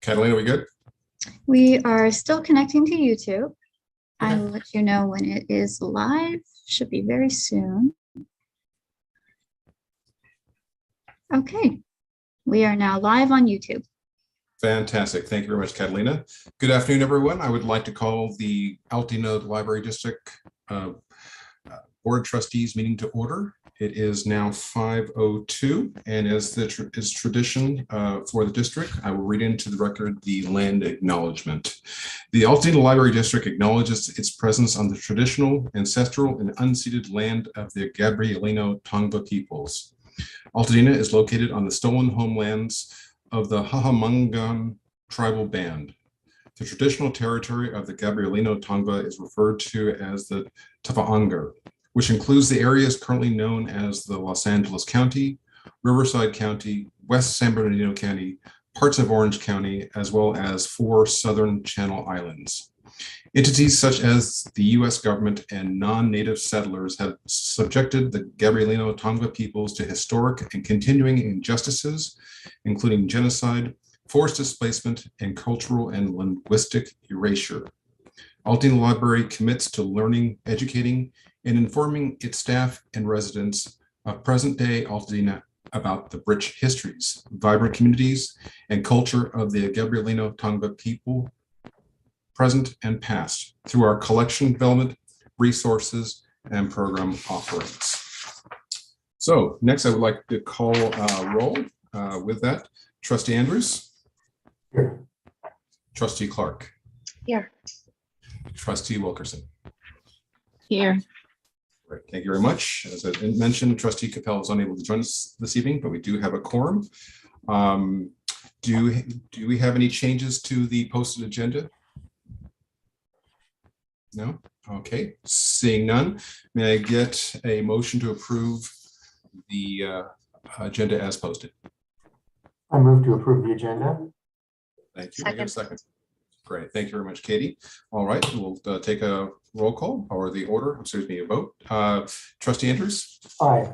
Catalina, we good? We are still connecting to YouTube. I Okay. will let you know when it is live. Should be very soon. Okay, we are now live on YouTube. Fantastic. Thank you very much, Catalina. Good afternoon, everyone. I would like to call the Aldena Library District Board of Trustees meeting to order. It is now 5:02, and as is tradition for the district, I will read into the record the land acknowledgement. The Aldena Library District acknowledges its presence on the traditional, ancestral, and unceded land of the Gabrielino Tongva peoples. Aldena is located on the stolen homelands of the Hahamungan tribal band. The traditional territory of the Gabrielino Tongva is referred to as the Tafa'angar, which includes the areas currently known as the Los Angeles County, Riverside County, West San Bernardino County, parts of Orange County, as well as 4 Southern Channel Islands. Entities such as the U.S. government and non-native settlers have subjected the Gabrielino Tongva peoples to historic and continuing injustices, including genocide, forced displacement, and cultural and linguistic erasure. Aldena Library commits to learning, educating, and informing its staff and residents of present-day Aldena about the rich histories, vibrant communities, and culture of the Gabrielino Tongva people, present and past, through our collection development, resources, and program offerings. So next, I would like to call roll with that. Trustee Andrews. Here. Trustee Clark. Here. Trustee Wilkerson. Here. Great, thank you very much. As I mentioned, Trustee Capel is unable to join us this evening, but we do have a quorum. Do we have any changes to the posted agenda? No? Okay, seeing none, may I get a motion to approve the agenda as posted? I move to approve the agenda. Thank you. May I get a second? Great, thank you very much, Katie. All right, we'll take a roll call or the order, excuse me, a vote. Trustee Andrews? Aye.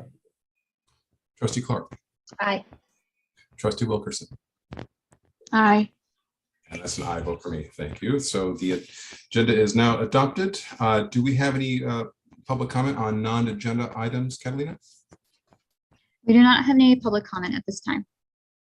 Trustee Clark? Aye. Trustee Wilkerson? Aye. And that's an aye vote for me. Thank you. So the agenda is now adopted. Do we have any public comment on non-agenda items, Catalina? We do not have any public comment at this time.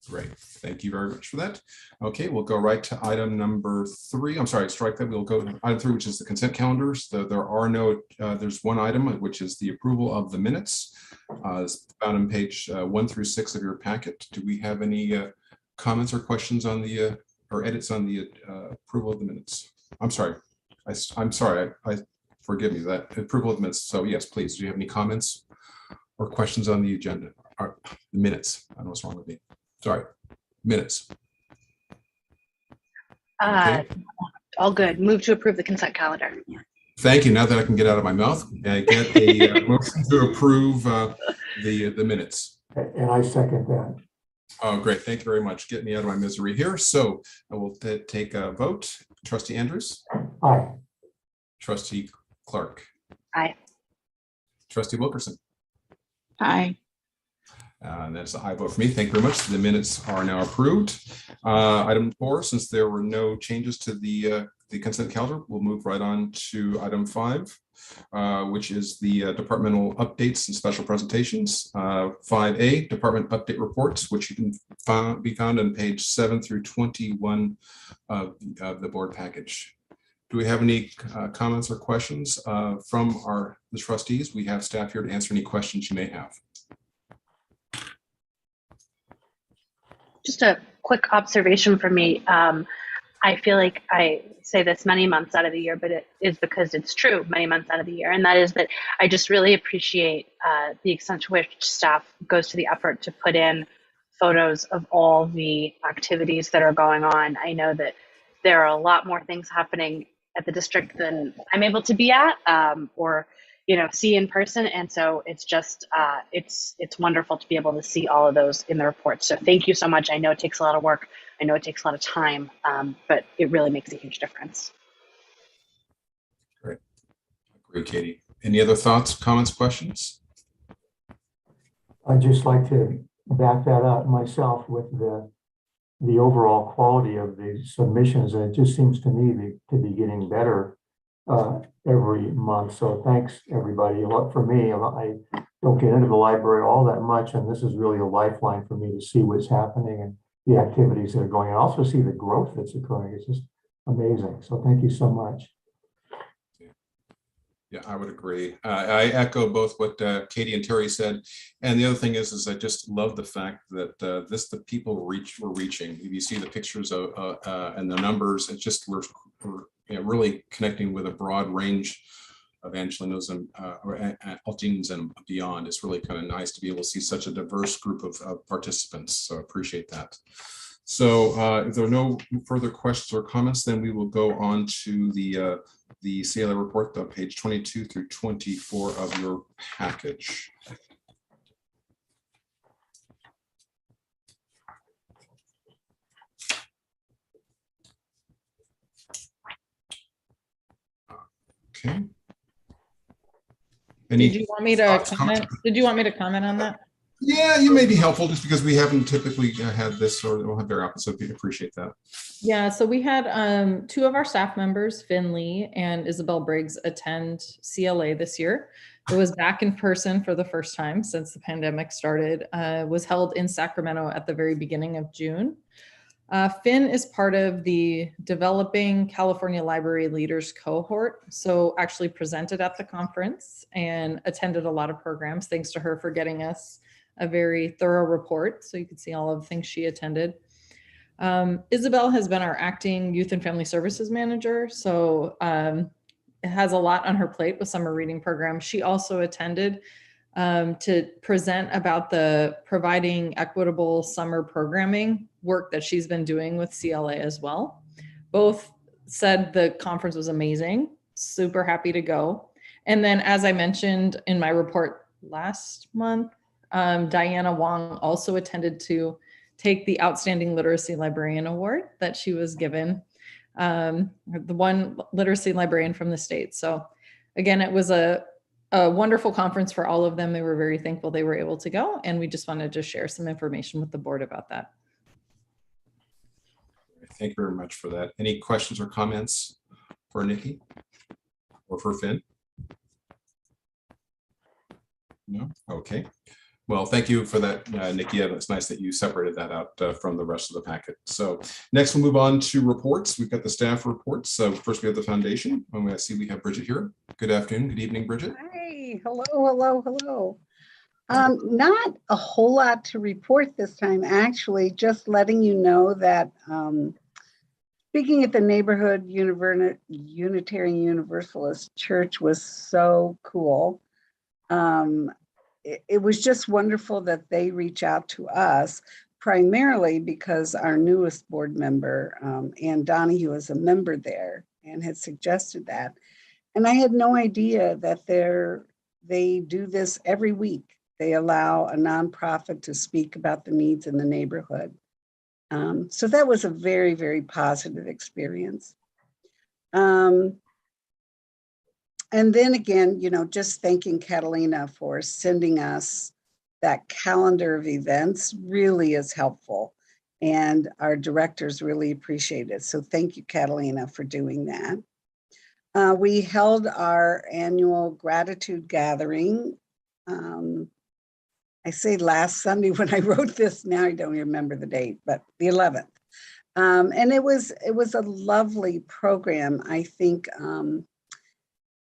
Great. Thank you very much for that. Okay, we'll go right to item number 3. I'm sorry, strike that. We'll go to item 3, which is the consent calendars. There are no, there's one item, which is the approval of the minutes. It's found on page 1 through 6 of your packet. Do we have any comments or questions on the or edits on the approval of the minutes? I'm sorry. I'm sorry. I forgive me, that approval of the minutes. So yes, please. Do you have any comments or questions on the agenda or the minutes? I don't know what's wrong with me. Sorry, minutes. Okay. All good. Move to approve the consent calendar. Thank you. Now that I can get out of my mouth, I get a motion to approve the minutes. And I second that. Oh, great. Thank you very much. Get me out of my misery here. So I will take a vote. Trustee Andrews. Aye. Trustee Clark. Aye. Trustee Wilkerson. Aye. And that's an aye vote for me. Thank you very much. The minutes are now approved. Item 4, since there were no changes to the consent calendar, we'll move right on to item 5, which is the departmental updates and special presentations. 5A, department update reports, which you can be found on page 7 through 21 of the board package. Do we have any comments or questions from the trustees? We have staff here to answer any questions you may have. Just a quick observation for me. I feel like I say this many months out of the year, but it is because it's true many months out of the year. And that is that I just really appreciate the extent to which staff goes to the effort to put in photos of all the activities that are going on. I know that there are a lot more things happening at the district than I'm able to be at or see in person. And so it's just, it's wonderful to be able to see all of those in the report. So thank you so much. I know it takes a lot of work. I know it takes a lot of time, but it really makes a huge difference. Great. Agree, Katie. Any other thoughts, comments, questions? I'd just like to back that up myself with the the overall quality of the submissions, and it just seems to me to be getting better every month. So thanks, everybody. For me, I don't get into the library all that much, and this is really a lifeline for me to see what's happening and the activities that are going on. Also see the growth that's occurring. It's just amazing. So thank you so much. Yeah, I would agree. I echo both what Katie and Terry said. And the other thing is I just love the fact that the people we're reaching. If you see the pictures of and the numbers, it's just we're really connecting with a broad range of Angelinos and Alteans and beyond. It's really kind of nice to be able to see such a diverse group of participants. So I appreciate that. So if there are no further questions or comments, then we will go on to the CLA report, page 22 through 24 of your package. Okay. Did you want me to comment? Did you want me to comment on that? Yeah, you may be helpful just because we haven't typically had this, or we'll have very often, so we appreciate that. Yeah, so we had 2 of our staff members, Finley and Isabel Briggs, attend CLA this year. It was back in person for the first time since the pandemic started. Was held in Sacramento at the very beginning of June. Finn is part of the Developing California Library Leaders cohort, so actually presented at the conference and attended a lot of programs. Thanks to her for getting us a very thorough report, so you could see all of the things she attended. Isabel has been our acting youth and family services manager, so it has a lot on her plate with summer reading programs. She also attended to present about the providing equitable summer programming work that she's been doing with CLA as well. Both said the conference was amazing, super happy to go. And then, as I mentioned in my report last month, Diana Wong also attended to take the Outstanding Literacy Librarian Award that she was given, the one literacy librarian from the state. So again, it was a wonderful conference for all of them. They were very thankful they were able to go, and we just wanted to share some information with the board about that. Thank you very much for that. Any questions or comments for Nikki or for Finn? No? Okay. Well, thank you for that, Nikki. It's nice that you separated that out from the rest of the packet. So next we'll move on to reports. We've got the staff reports. So first we have the foundation. I see we have Bridget here. Good afternoon. Good evening, Bridget. Hi. Hello. Not a whole lot to report this time, actually, just letting you know that speaking at the Neighborhood Unitarian Universalist Church was so cool. It was just wonderful that they reach out to us, primarily because our newest board member, Ann Donahue, is a member there and had suggested that. And I had no idea that they do this every week. They allow a nonprofit to speak about the needs in the neighborhood. So that was a very, very positive experience. And then again, just thanking Catalina for sending us that calendar of events really is helpful. And our directors really appreciate it. So thank you, Catalina, for doing that. We held our annual gratitude gathering. I say last Sunday when I wrote this, now I don't remember the date, but the 11th. And it was a lovely program. I think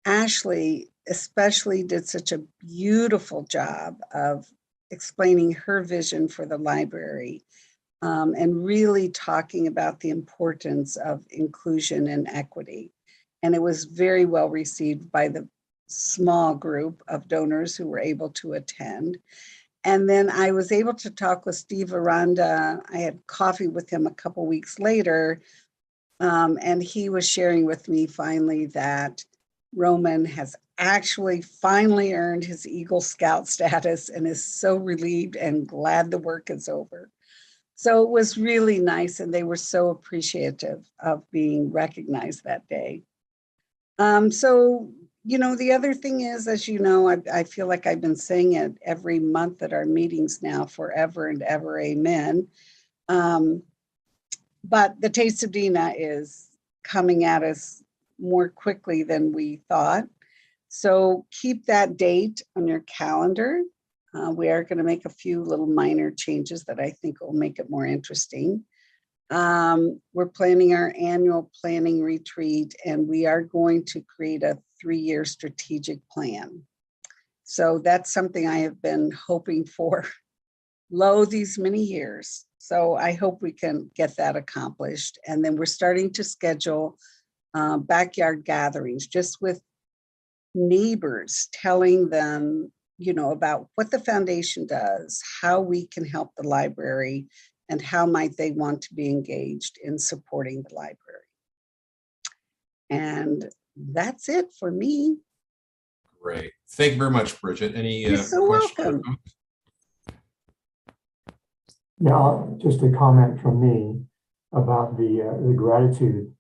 Ashley especially did such a beautiful job of explaining her vision for the library and really talking about the importance of inclusion and equity. And it was very well received by the small group of donors who were able to attend. And then I was able to talk with Steve Aranda. I had coffee with him a couple weeks later, and he was sharing with me finally that Roman has actually finally earned his Eagle Scout status and is so relieved and glad the work is over. So it was really nice, and they were so appreciative of being recognized that day. So, the other thing is, as you know, I feel like I've been saying it every month at our meetings now, forever and ever, amen. but the Taste of Dina is coming at us more quickly than we thought. So keep that date on your calendar. We are going to make a few little minor changes that I think will make it more interesting. We're planning our annual planning retreat, and we are going to create a 3-year strategic plan. So that's something I have been hoping for these many years. So I hope we can get that accomplished. And then we're starting to schedule backyard gatherings just with neighbors, telling them, you know, about what the foundation does, how we can help the library, and how might they want to be engaged in supporting the library. And that's it for me. Great. Thank you very much, Bridget. Any You're so questions? welcome. Yeah, just a comment from me about the gratitude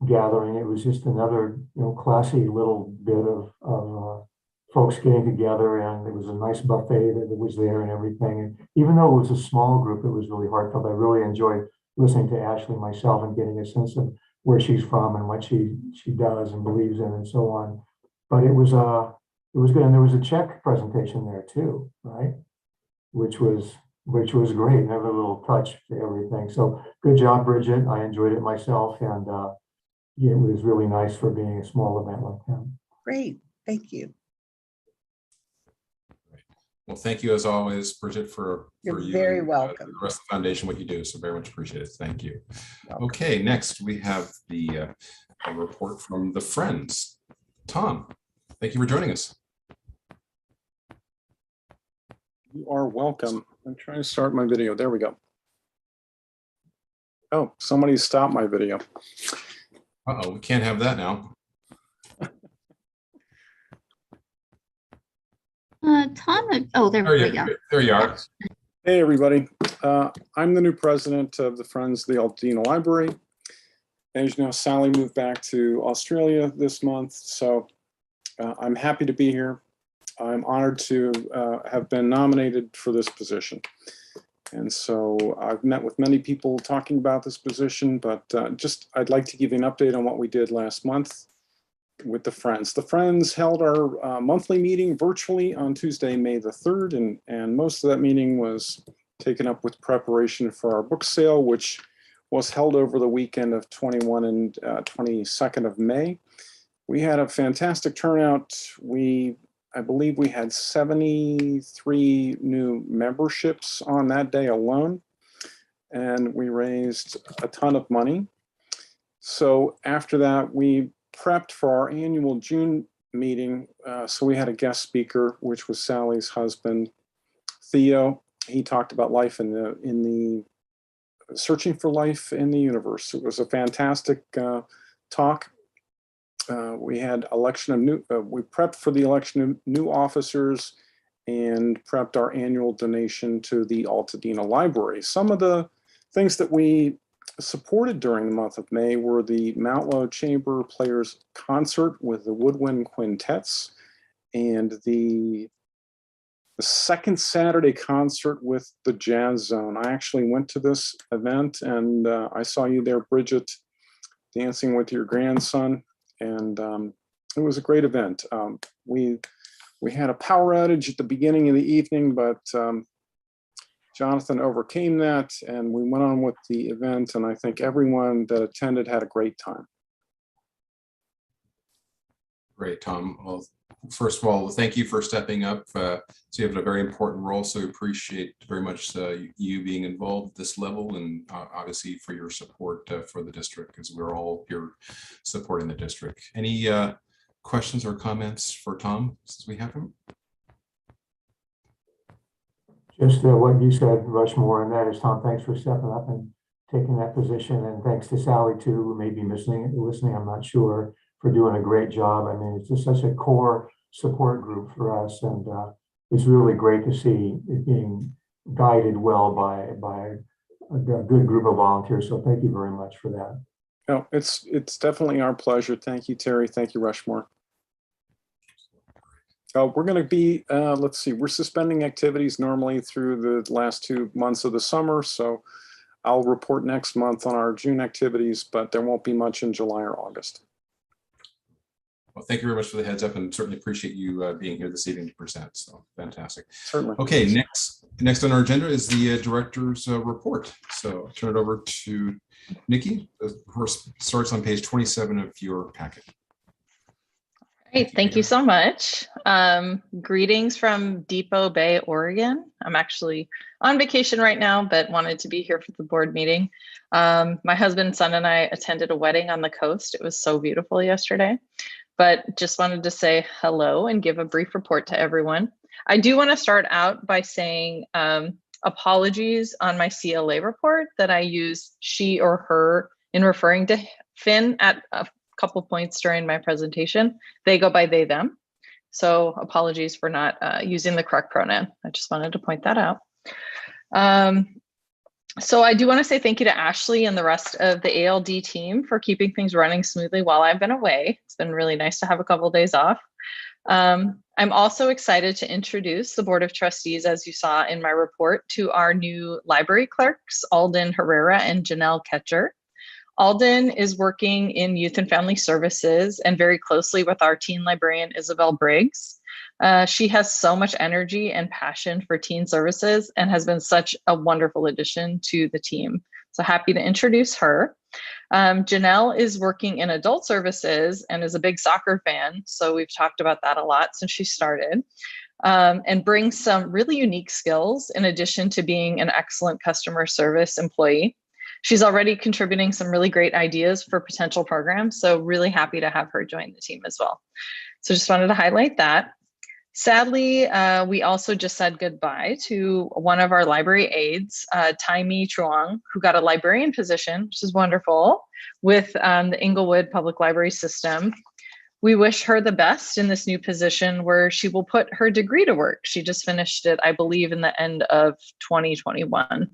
gathering. It was just another, you know, classy little bit of folks getting together, and it was a nice buffet that was there and everything. And even though it was a small group, it was really heartfelt. I really enjoyed listening to Ashley myself and getting a sense of where she's from and what she does and believes in and so on. But it was good, and there was a check presentation there too, right? Which was great. Another little touch to everything. So good job, Bridget. I enjoyed it myself, and yeah, it was really nice for being a small event like that. Great, thank you. Well, thank you as always, Bridget, for You're you very and, welcome. the rest of the foundation, what you do. So very much appreciated. Thank you. Welcome. Okay, next we have the a report from the Friends. Tom, thank you for joining us. You are welcome. I'm trying to start my video. There we go. Oh, somebody stopped my video. Uh-oh, we can't have that now. Tom, oh, there we go. There you are. Hey, everybody. I'm the new president of the Friends of the Aldena Library. As you know, Sally moved back to Australia this month, so I'm happy to be here. I'm honored to have been nominated for this position. And so I've met with many people talking about this position, but I'd like to give you an update on what we did last month with the Friends. The Friends held our monthly meeting virtually on Tuesday, May the 3rd, and most of that meeting was taken up with preparation for our book sale, which was held over the weekend of 21 and 22nd of May. We had a fantastic turnout. I believe we had 73 new memberships on that day alone, and we raised a ton of money. So after that, we prepped for our annual June meeting. So we had a guest speaker, which was Sally's husband, Theo. He talked about life in the searching for life in the universe. It was a fantastic talk. We had we prepped for the election of new officers and prepped our annual donation to the Altadena Library. Some of the things that we supported during the month of May were the Mount Low Chamber Players Concert with the Woodwind Quintets and the second Saturday concert with the Jazz Zone. I actually went to this event, and I saw you there, Bridget, dancing with your grandson, and it was a great event. We had a power outage at the beginning of the evening, but Jonathan overcame that, and we went on with the event, and I think everyone that attended had a great time. Great, Tom. Well, first of all, thank you for stepping up. So you have a very important role, so we appreciate very much you being involved at this level, and obviously for your support for the district, because we're all here supporting the district. Any questions or comments for Tom, since we have him? Just what you said, Rushmore, and that is, Tom, thanks for stepping up and taking that position. And thanks to Sally, too, who may be listening, I'm not sure, for doing a great job. I mean, it's just such a core support group for us. And it's really great to see it being guided well by a good group of volunteers. So thank you very much for that. No, it's definitely our pleasure. Thank you, Terry. Thank you, Rushmore. We're going to be, let's see, we're suspending activities normally through the last 2 months of the summer. So I'll report next month on our June activities, but there won't be much in July or August. Well, thank you very much for the heads up, and certainly appreciate you being here this evening to present. So fantastic. Certainly. Okay, next on our agenda is the director's report. So I'll turn it over to Nikki. The course starts on page 27 of your packet. Great, thank you so much. Greetings from Depot Bay, Oregon. I'm actually on vacation right now, but wanted to be here for the board meeting. My husband, son, and I attended a wedding on the coast. It was so beautiful yesterday, but just wanted to say hello and give a brief report to everyone. I do want to start out by saying apologies on my CLA report that I used she or her in referring to Finn at a couple points during my presentation. They go by they, them. So apologies for not using the correct pronoun. I just wanted to point that out. So I do want to say thank you to Ashley and the rest of the ALD team for keeping things running smoothly while I've been away. It's been really nice to have a couple of days off. I'm also excited to introduce the Board of Trustees, as you saw in my report, to our new library clerks, Alden Herrera and Janelle Ketcher. Alden is working in Youth and Family Services and very closely with our teen librarian, Isabel Briggs. She has so much energy and passion for teen services and has been such a wonderful addition to the team. So happy to introduce her. Janelle is working in adult services and is a big soccer fan. So we've talked about that a lot since she started, and brings some really unique skills in addition to being an excellent customer service employee. She's already contributing some really great ideas for potential programs. So really happy to have her join the team as well. So just wanted to highlight that. Sadly, we also just said goodbye to one of our library aides, Taimi Truong, who got a librarian position, which is wonderful, with the Inglewood Public Library System. We wish her the best in this new position where she will put her degree to work. She just finished it, I believe, in the end of 2021.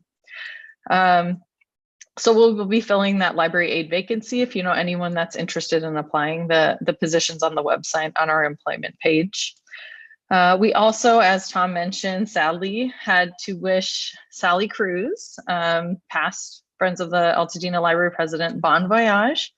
So we'll be filling that library aide vacancy. If you know anyone that's interested in applying, the positions on the website on our employment page. We also, as Tom mentioned, sadly had to wish Sally Cruz, past Friends of the Altadena Library President, bon voyage,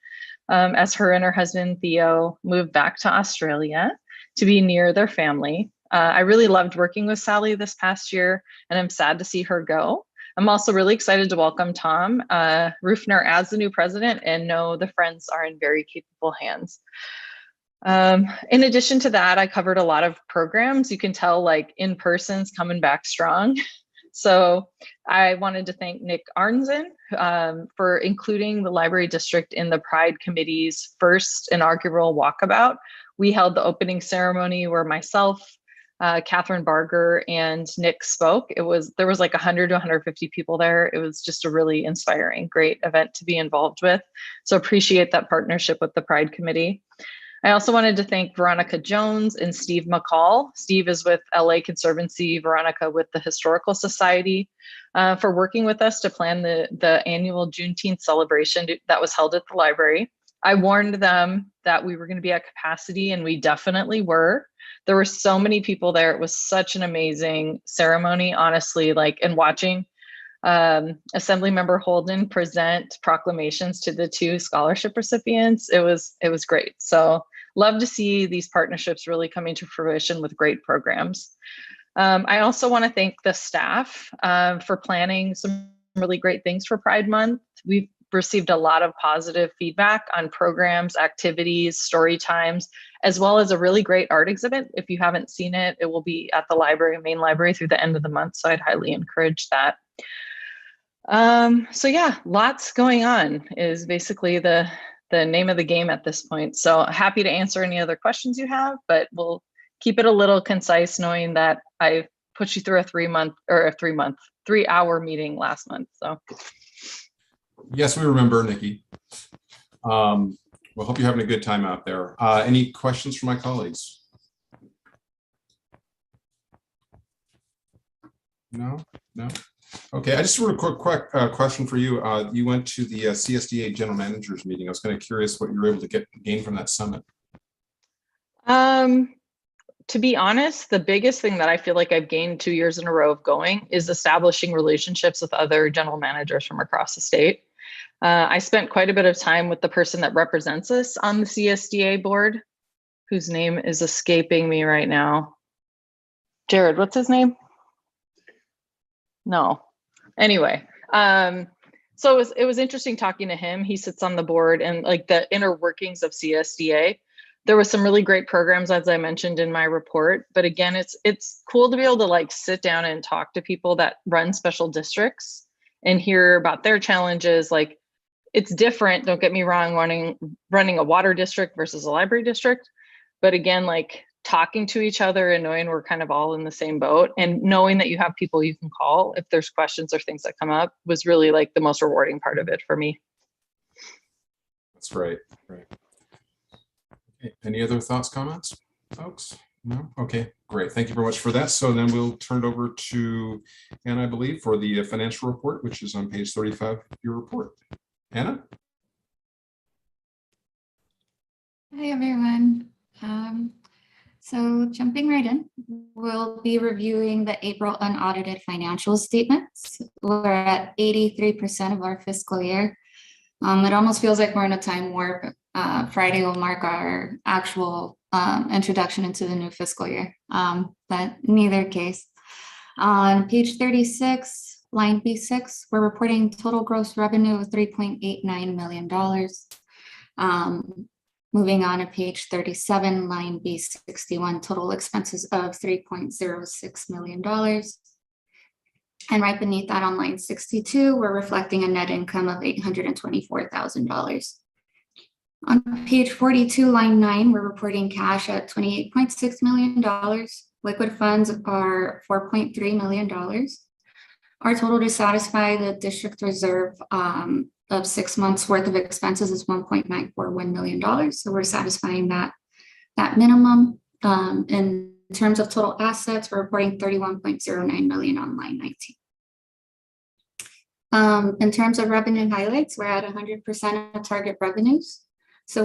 as her and her husband Theo moved back to Australia to be near their family. I really loved working with Sally this past year, and I'm sad to see her go. I'm also really excited to welcome Tom Rufner as the new president and know the Friends are in very capable hands. In addition to that, I covered a lot of programs. You can tell like in-person's coming back strong. So I wanted to thank Nick Arnzen for including the library district in the Pride Committee's first inaugural walkabout. We held the opening ceremony where myself, Catherine Barger, and Nick spoke. There was like 100 to 150 people there. It was just a really inspiring, great event to be involved with. So appreciate that partnership with the Pride Committee. I also wanted to thank Veronica Jones and Steve McCall. Steve is with LA Conservancy, Veronica with the Historical Society, for working with us to plan the annual Juneteenth celebration that was held at the library. I warned them that we were going to be at capacity, and we definitely were. There were so many people there. It was such an amazing ceremony, honestly, and watching Assemblymember Holden present proclamations to the 2 scholarship recipients. It was great. So love to see these partnerships really coming to fruition with great programs. I also want to thank the staff for planning some really great things for Pride Month. We've received a lot of positive feedback on programs, activities, story times, as well as a really great art exhibit. If you haven't seen it, it will be at the library, main library, through the end of the month. So I'd highly encourage that. So yeah, lots going on is basically the name of the game at this point. So happy to answer any other questions you have, but we'll keep it a little concise, knowing that I put you through a 3-hour meeting last month. So. Yes, we remember, Nikki. Well, hope you're having a good time out there. Any questions from my colleagues? No. Okay, I just have a quick question for you. You went to the CSDA General Managers meeting. I was kind of curious what you were able to gain from that summit. to be honest, the biggest thing that I feel like I've gained 2 years in a row of going is establishing relationships with other general managers from across the state. I spent quite a bit of time with the person that represents us on the CSDA board, whose name is escaping me right now. Jared, what's his name? No. Anyway, so it was interesting talking to him. He sits on the board and like the inner workings of CSDA. There was some really great programs, as I mentioned in my report. But again, it's cool to be able to like sit down and talk to people that run special districts and hear about their challenges. Like it's different, don't get me wrong, running a water district versus a library district. But again, like talking to each other and knowing we're kind of all in the same boat and knowing that you have people you can call if there's questions or things that come up was really like the most rewarding part of it for me. That's right. Right. Okay. Any other thoughts, comments, folks? No? Okay, great. Thank you very much for that. So then we'll turn it over to Anna, I believe, for the financial report, which is on page 35 of your report. Anna? Hi, everyone. So jumping right in, we'll be reviewing the April unaudited financial statements. We're at 83% of our fiscal year. It almost feels like we're in a time warp. Friday will mark our actual introduction into the new fiscal year, but in either case. On page 36, line B6, we're reporting total gross revenue of $3.89 million. Moving on to page 37, line B61, total expenses of $3.06 million. And right beneath that on line 62, we're reflecting a net income of $824,000. On page 42, line 9, we're reporting cash at $28.6 million. Liquid funds are $4.3 million. Our total to satisfy the district reserve of 6 months worth of expenses is $1.941 million. So we're satisfying that minimum. In terms of total assets, we're reporting $31.09 million on line 19. In terms of revenue highlights, we're at 100% of target revenues. So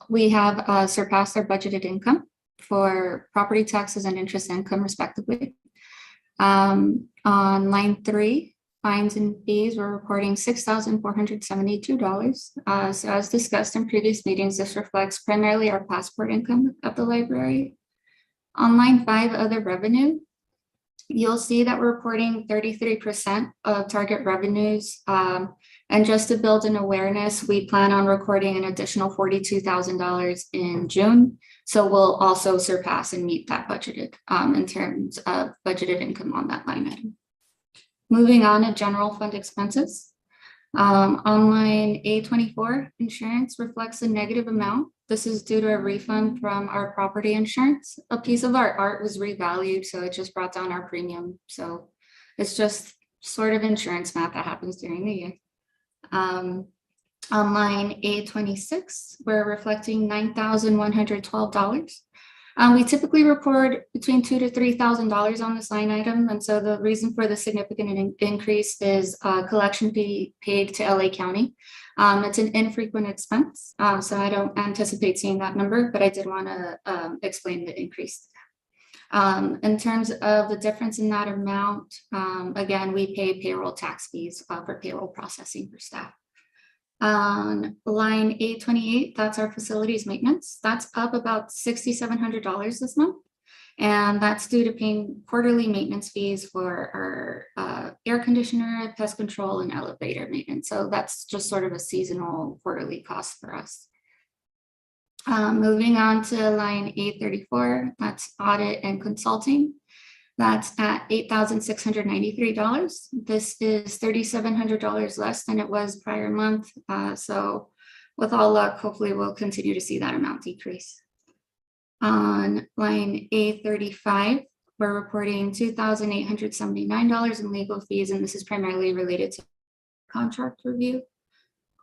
we have surpassed our budgeted income for property taxes and interest income, respectively. On line 3, fines and fees, we're reporting $6,472. So as discussed in previous meetings, this reflects primarily our passport income at the library. On line 5, other revenue, you'll see that we're reporting 33% of target revenues. And just to build an awareness, we plan on recording an additional $42,000 in June. So we'll also surpass and meet that budgeted in terms of budgeted income on that line item. Moving on to general fund expenses. On line A24, insurance reflects a negative amount. This is due to a refund from our property insurance. A piece of our art was revalued, so it just brought down our premium. So it's just sort of insurance math that happens during the year. On line A26, we're reflecting $9,112. We typically report between $2,000 to $3,000 on this line item. And so the reason for the significant increase is collection fee paid to LA County. It's an infrequent expense, so I don't anticipate seeing that number, but I did want to explain the increase. In terms of the difference in that amount, again, we pay payroll tax fees for payroll processing for staff. On line 828, that's our facilities maintenance. That's up about $6,700 this month. And that's due to paying quarterly maintenance fees for our air conditioner, pest control, and elevator maintenance. So that's just sort of a seasonal quarterly cost for us. Moving on to line 834, that's audit and consulting. That's at $8,693. This is $3,700 less than it was prior month. So with all luck, hopefully we'll continue to see that amount decrease. On line A35, we're reporting $2,879 in legal fees, and this is primarily related to contract review.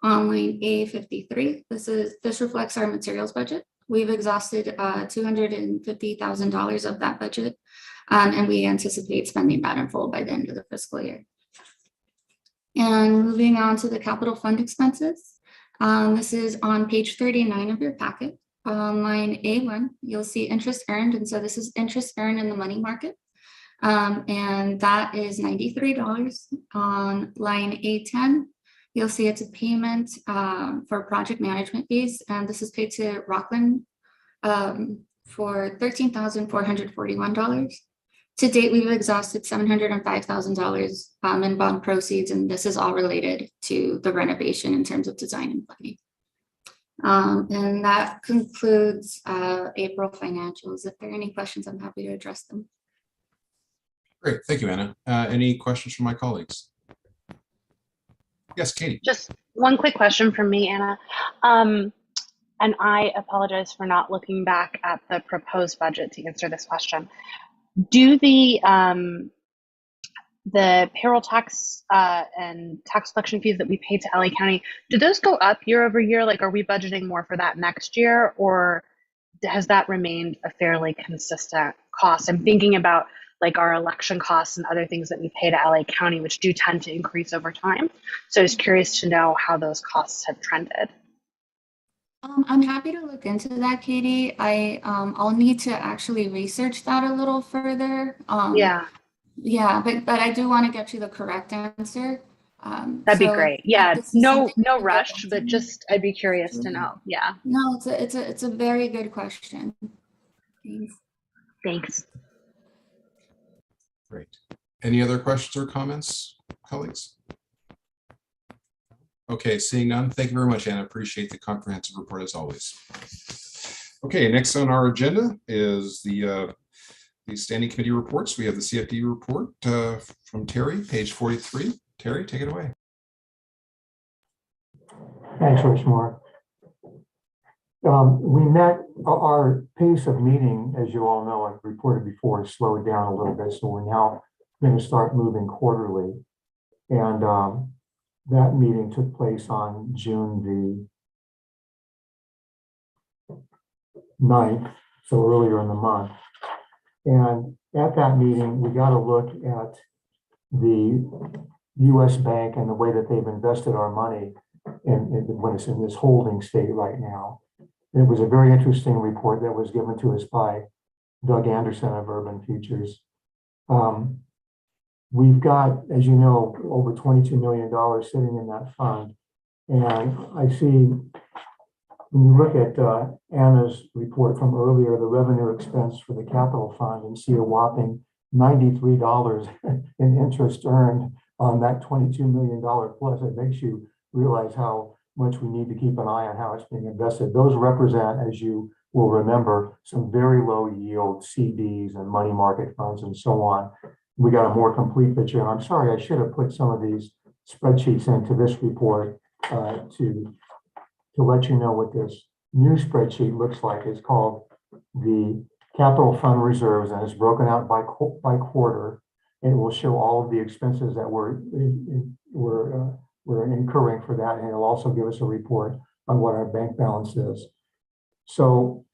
On line A53, this reflects our materials budget. We've exhausted $250,000 of that budget, and we anticipate spending that in full by the end of the fiscal year. And moving on to the capital fund expenses. This is on page 39 of your packet. On line A1, you'll see interest earned. And so this is interest earned in the money market. And that is $93. On line A10, you'll see it's a payment for project management fees. And this is paid to Rockland for $13,441. To date, we've exhausted $705,000 in bond proceeds, and this is all related to the renovation in terms of design and planning. And that concludes April financials. If there are any questions, I'm happy to address them. Great, thank you, Anna. Any questions from my colleagues? Yes, Katie. Just one quick question from me, Anna. And I apologize for not looking back at the proposed budget to answer this question. Do the payroll tax and tax collection fees that we pay to LA County, do those go up year over year? Like, are we budgeting more for that next year, or has that remained a fairly consistent cost? I'm thinking about like our election costs and other things that we pay to LA County, which do tend to increase over time. So I was curious to know how those costs have trended. I'm happy to look into that, Katie. I'll need to actually research that a little further. Yeah, but I do want to get you the correct answer. that'd be great. Yeah, this is no something to get rush, but into. just I'd be curious to know. Yeah, No, it's a very good question. Thanks. thanks. Great. Any other questions or comments, colleagues? Okay, seeing none, thank you very much, Anna. Appreciate the comprehensive report as always. Okay, next on our agenda is the standing committee reports. We have the CFD report from Terry, page 43. Terry, take it away. Thanks, Richmore. We met, our pace of meeting, as you all know, I've reported before, has slowed down a little bit. So we're now going to start moving quarterly. And that meeting took place on June the 9th, so earlier in the month. And at that meeting, we got a look at the US Bank and the way that they've invested our money when it's in this holding state right now. It was a very interesting report that was given to us by Doug Anderson of Urban Futures. We've got, as you know, over $22 million sitting in that fund. And I see, when you look at Anna's report from earlier, the revenue expense for the capital fund, and see a whopping $93 in interest earned on that $22 million plus, it makes you realize how much we need to keep an eye on how it's being invested. Those represent, as you will remember, some very low yield CDs and money market funds and so on. We got a more complete picture. And I'm sorry, I should have put some of these spreadsheets into this report to let you know what this new spreadsheet looks like. It's called the Capital Fund Reserves, and it's broken out by quarter. And it will show all of the expenses that we're incurring for that. And it'll also give us a report on what our bank balance is. So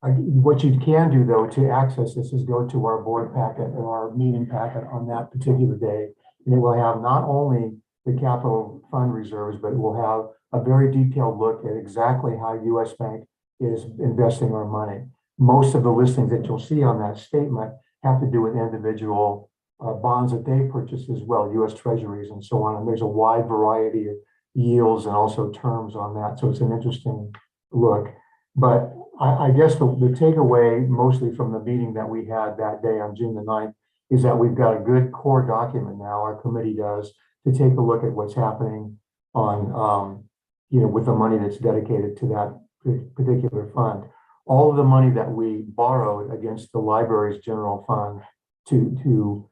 what you can do, though, to access this is go to our board packet or our meeting packet on that particular day. And it will have not only the capital fund reserves, but it will have a very detailed look at exactly how US Bank is investing our money. Most of the listings that you'll see on that statement have to do with individual bonds that they purchase as well, US Treasuries and so on. And there's a wide variety of yields and also terms on that. So it's an interesting look. But I guess the takeaway mostly from the meeting that we had that day on June the 9th is that we've got a good core document now, our committee does, to take a look at what's happening on, with the money that's dedicated to that particular fund. All of the money that we borrowed against the library's general fund to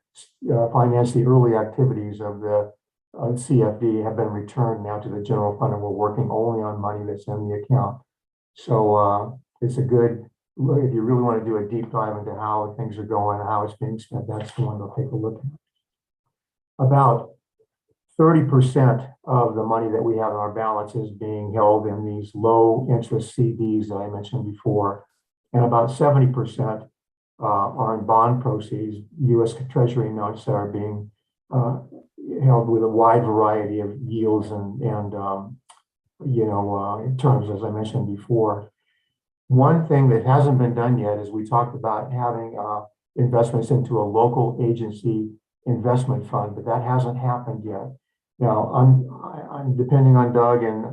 finance the early activities of the CFD have been returned now to the general fund, and we're working only on money that's in the account. So it's a good look. If you really want to do a deep dive into how things are going, how it's being spent, that's the one to take a look at. About 30% of the money that we have in our balance is being held in these low interest CDs that I mentioned before. And about 70% are in bond proceeds, US Treasury notes that are being held with a wide variety of yields and terms, as I mentioned before. One thing that hasn't been done yet is we talked about having investments into a local agency investment fund, but that hasn't happened yet. Now, I'm depending on Doug and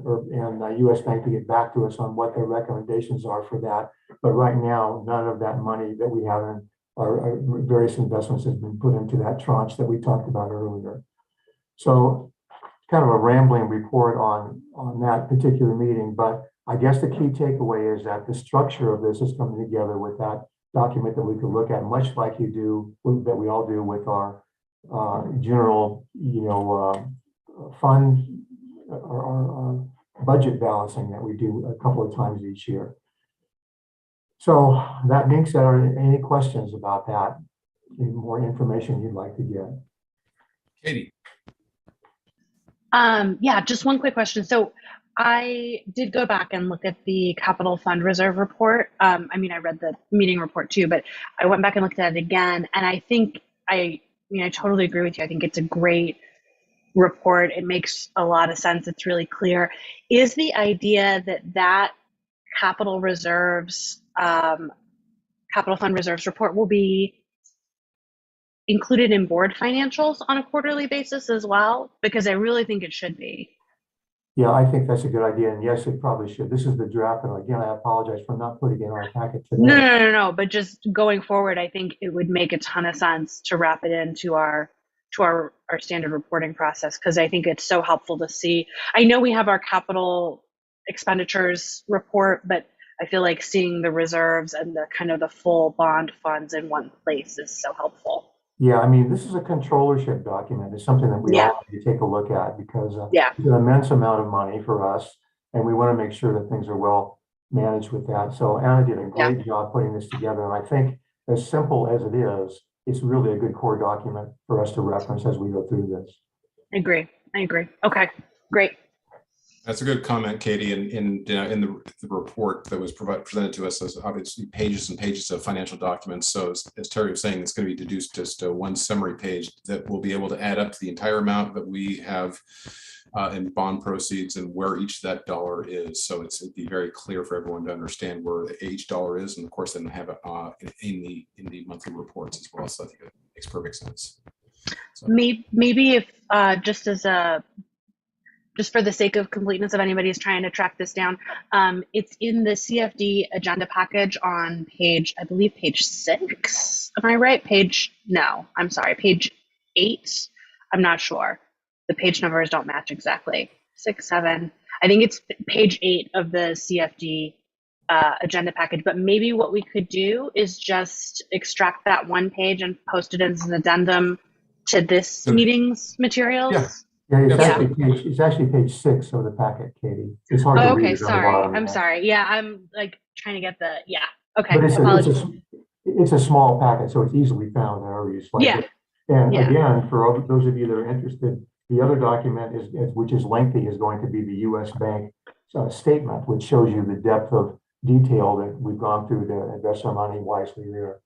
US Bank to get back to us on what their recommendations are for that. But right now, none of that money that we have in our various investments has been put into that tranche that we talked about earlier. So kind of a rambling report on that particular meeting, but I guess the key takeaway is that the structure of this is coming together with that document that we could look at, much like you do, that we all do with our general, fund or budget balancing that we do a couple of times each year. So that being said, are there any questions about that? Any more information you'd like to get? Katie. Yeah, just one quick question. So I did go back and look at the capital fund reserve report. I read the meeting report too, but I went back and looked at it again. And I think I totally agree with you. I think it's a great report. It makes a lot of sense. It's really clear. Is the idea that capital fund reserves report will be included in board financials on a quarterly basis as well? Because I really think it should be. Yeah, I think that's a good idea. And yes, it probably should. This is the draft. And again, I apologize for not putting it in our packet today. No. But just going forward, I think it would make a ton of sense to wrap it into our standard reporting process, because I think it's so helpful to see. I know we have our capital expenditures report, but I feel like seeing the reserves and the kind of the full bond funds in one place is so helpful. Yeah, this is a controllership document. It's something that we all need to take a look at, because it's an immense amount of money for us, and we want to make sure that things are well managed with that. So Anna did a great job putting this together, and I think as simple as it is, it's really a good core document for us to reference as we go through this. I agree. Okay, great. That's a good comment, Katie. In the report that was presented to us, as obviously pages and pages of financial documents. So as Terry was saying, it's going to be deduced just to one summary page that will be able to add up to the entire amount that we have in bond proceeds and where each of that dollar is. So it'd be very clear for everyone to understand where each dollar is, and of course then have it in the monthly reports as well. So I think it makes perfect sense. So. Maybe if just for the sake of completeness, if anybody's trying to track this down, it's in the CFD agenda package on page 6. Am I right? Page 8. I'm not sure. The page numbers don't match exactly. 6, 7. I think it's page 8 of the CFD agenda package. But maybe what we could do is just extract that one page and post it as an addendum to this meeting's materials. Yeah. Yeah, it's actually page 6 of the packet, Katie. It's hard to read. Okay, sorry. I'm sorry. Yeah, I'm like trying to get the Okay. But it's a small packet, so it's easily found wherever you select it. And again, for those of you that are interested, the other document which is lengthy, is going to be the US Bank statement, which shows you the depth of detail that we've gone through to invest our money wisely there.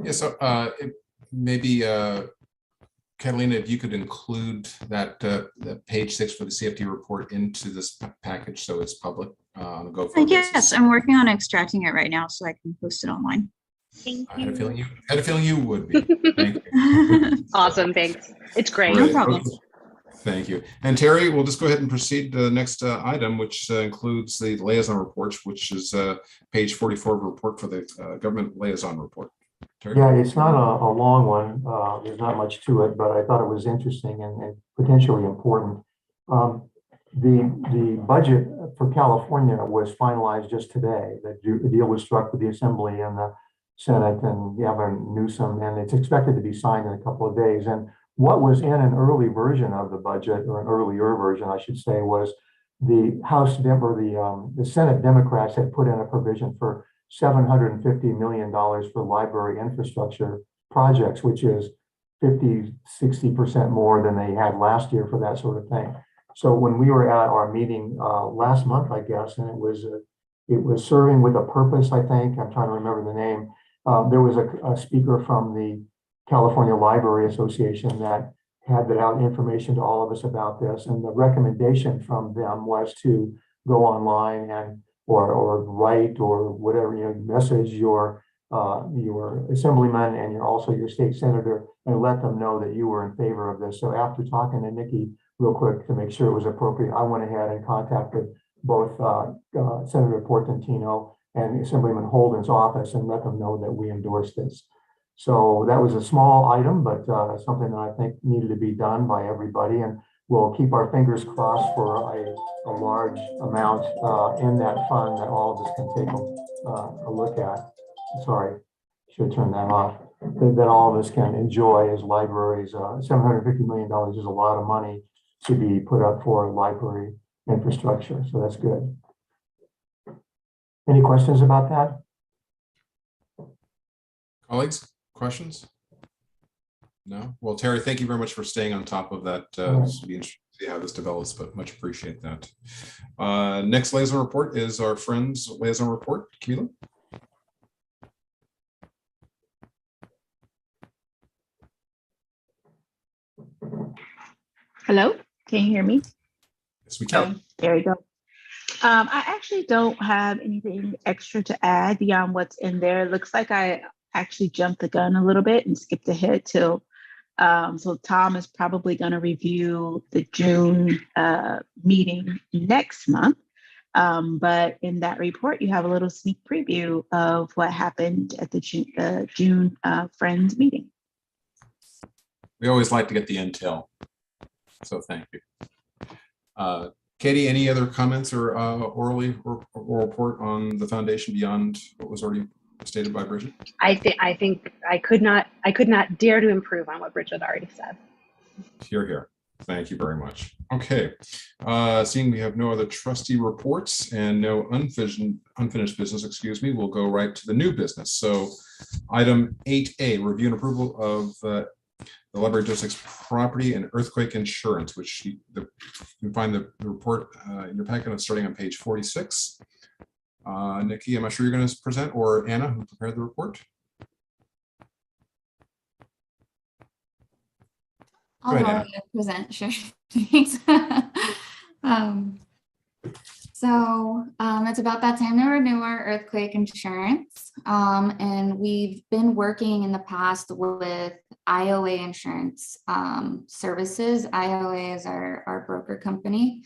Yeah, so maybe Catalina, if you could include that page 6 for the CFD report into this package so it's public on a go-forward basis. Yes, I'm working on extracting it right now so I can post it online. Thank you. I had a feeling you would be. Thank you. Awesome, thanks. It's great. No problem. Thank you. And Terry, we'll just go ahead and proceed to the next item, which includes the liaison reports, which is page 44 of the report for the government liaison report. Terry? Yeah, it's not a long one. There's not much to it, but I thought it was interesting and potentially important. The budget for California was finalized just today. The deal was struck with the Assembly and the Senate and Gavin Newsom, and it's expected to be signed in a couple of days. And what was in an early version of the budget, or an earlier version, I should say, was the the Senate Democrats had put in a provision for $750 million for library infrastructure projects, which is 50–60% more than they had last year for that sort of thing. So when we were at our meeting last month, I guess, and it was serving with a purpose, I think, I'm trying to remember the name. There was a speaker from the California Library Association that had out information to all of us about this. And the recommendation from them was to go online and or write or whatever, message your assemblyman and also your state senator and let them know that you were in favor of this. So after talking to Nikki real quick to make sure it was appropriate, I went ahead and contacted both Senator Portantino and Assemblyman Holden's office and let them know that we endorsed this. So that was a small item, but something that I think needed to be done by everybody. And we'll keep our fingers crossed for a large amount in that fund that all of us can take a look at. Sorry, should turn that off. That all of us can enjoy as libraries. $750 million is a lot of money to be put up for library infrastructure. So that's good. Any questions about that? Colleagues, questions? No? Well, Terry, thank you very much for staying on top of that. Right. This will be interesting to see how this develops, but much appreciate that. Next liaison report is our Friends liaison report. Camila? Hello, can you hear me? Yes, we can. There you go. I actually don't have anything extra to add beyond what's in there. It looks like I actually jumped the gun a little bit and skipped ahead till, so Tom is probably going to review the June meeting next month. But in that report, you have a little sneak preview of what happened at the June Friends meeting. We always like to get the intel, so thank you. Katie, any other comments or orally or report on the foundation beyond what was already stated by Bridget? I think I could not dare to improve on what Bridget already said. Hear, hear. Thank you very much. Okay, seeing we have no other trustee reports and no unfinished business, excuse me, we'll go right to the new business. So item 8A, review and approval of the library district's property and earthquake insurance, which you can find the report in your packet starting on page 46. Nikki, am I sure you're going to present, or Anna, who prepared the report? I'll go ahead and present, sure. Thanks. It's about that time to renew our earthquake insurance. And we've been working in the past with IOA Insurance Services. IOA is our broker company.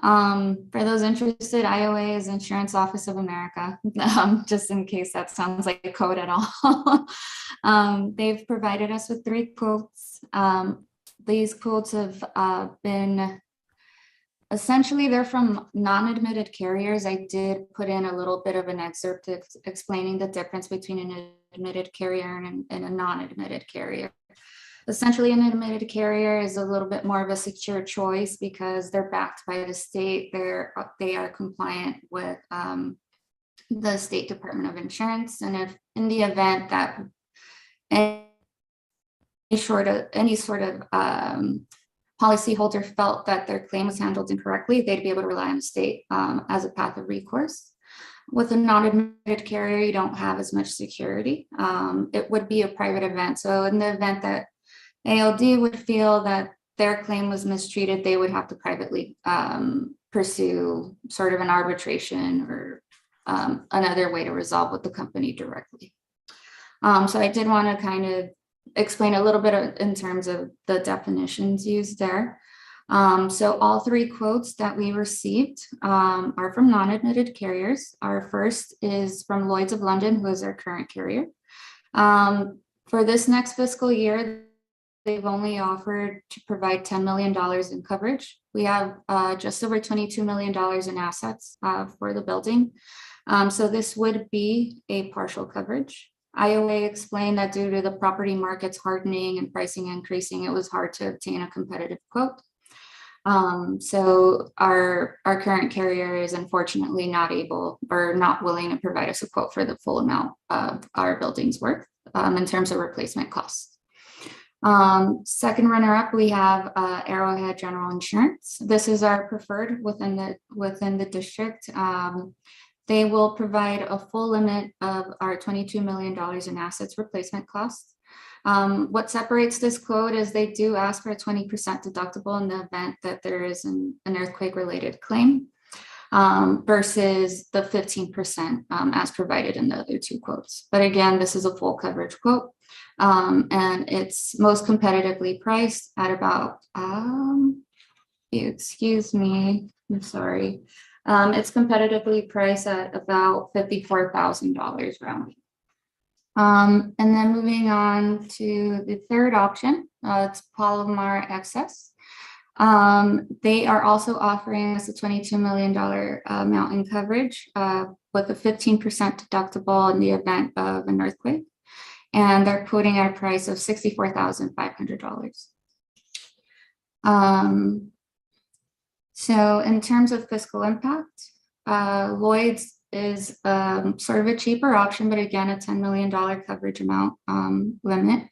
For those interested, IOA is Insurance Office of America, just in case that sounds like a code at all. They've provided us with 3 quotes. These quotes have been, essentially, they're from non-admitted carriers. I did put in a little bit of an excerpt explaining the difference between an admitted carrier and a non-admitted carrier. Essentially, an admitted carrier is a little bit more of a secure choice because they're backed by the state. They are compliant with the State Department of Insurance. And if in the event that any sort of policyholder felt that their claim was handled incorrectly, they'd be able to rely on the state as a path of recourse. With a non-admitted carrier, you don't have as much security. It would be a private event. So in the event that ALD would feel that their claim was mistreated, they would have to privately pursue sort of an arbitration or another way to resolve with the company directly. So I did want to kind of explain a little bit in terms of the definitions used there. So all 3 quotes that we received are from non-admitted carriers. Our first is from Lloyd's of London, who is our current carrier. For this next fiscal year, they've only offered to provide $10 million in coverage. We have just over $22 million in assets for the building. So this would be a partial coverage. IOA explained that due to the property markets hardening and pricing increasing, it was hard to obtain a competitive quote. So our current carrier is unfortunately not able or not willing to provide us a quote for the full amount of our building's worth in terms of replacement costs. Second runner-up, we have Arrowhead General Insurance. This is our preferred within the district. They will provide a full limit of our $22 million in assets replacement costs. What separates this quote is they do ask for a 20% deductible in the event that there is an earthquake related claim. versus the 15% as provided in the other two quotes. But again, this is a full coverage quote, and it's most competitively priced at about, excuse me, I'm sorry. It's competitively priced at about $54,000 rounding. And then moving on to the third option, it's Palomar Excess. They are also offering us a $22 million amount in coverage with a 15% deductible in the event of an earthquake. And they're quoting at a price of $64,500. So in terms of fiscal impact, Lloyd's is sort of a cheaper option, but again, a $10 million coverage amount limit.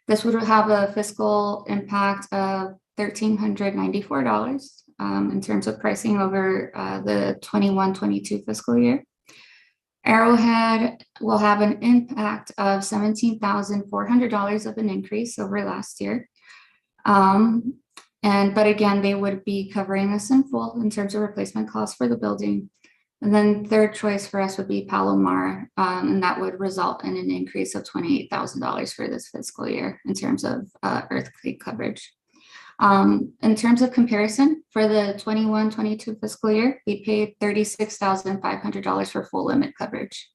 This would have a fiscal impact of $1,394 in terms of pricing over the 21-22 fiscal year. Arrowhead will have an impact of $17,400 of an increase over last year. But again, they would be covering us in full in terms of replacement costs for the building. And then third choice for us would be Palomar, and that would result in an increase of $28,000 for this fiscal year in terms of earthquake coverage. In terms of comparison, for the 21-22 fiscal year, we paid $36,500 for full limit coverage.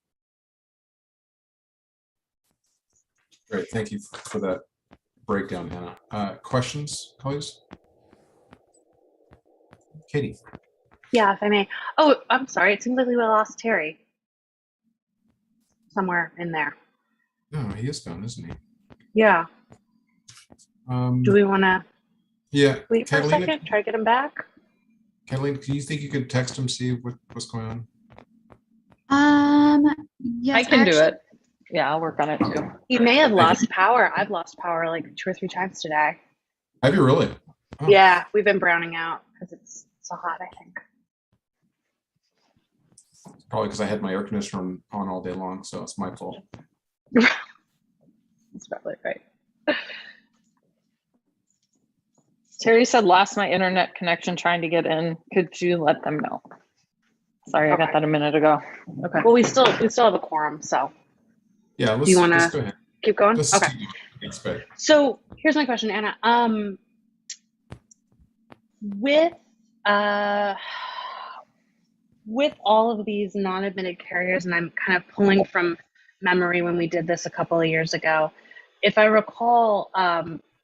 Great, thank you for that breakdown, Hannah. Questions, colleagues? Katie. Yeah, if I may. Oh, I'm sorry. It seems like we lost Terry somewhere in there. No, he is gone, isn't he? Yeah. Do we want to wait for a Catalina, second? Try to get him back? Catalina, do you think you could text him, see what's going on? Yes, I can do it. Yeah, I'll work on it too. You may have lost power. I've lost power like 2 or 3 times today. Have you really? Oh. Yeah, we've been browning out because it's so hot, I think. Probably because I had my air conditioner on all day long, so it's my fault. That's probably right. Terry said, lost my internet connection trying to get in. Could you let them know? Sorry, I got that a minute ago. Okay. Well, we still have a quorum, so. Yeah, let's you wanna go ahead. Keep going? Let's Okay. keep going. Thanks, babe. So here's my question, Anna. With all of these non-admitted carriers, and I'm kind of pulling from memory when we did this a couple of years ago, if I recall,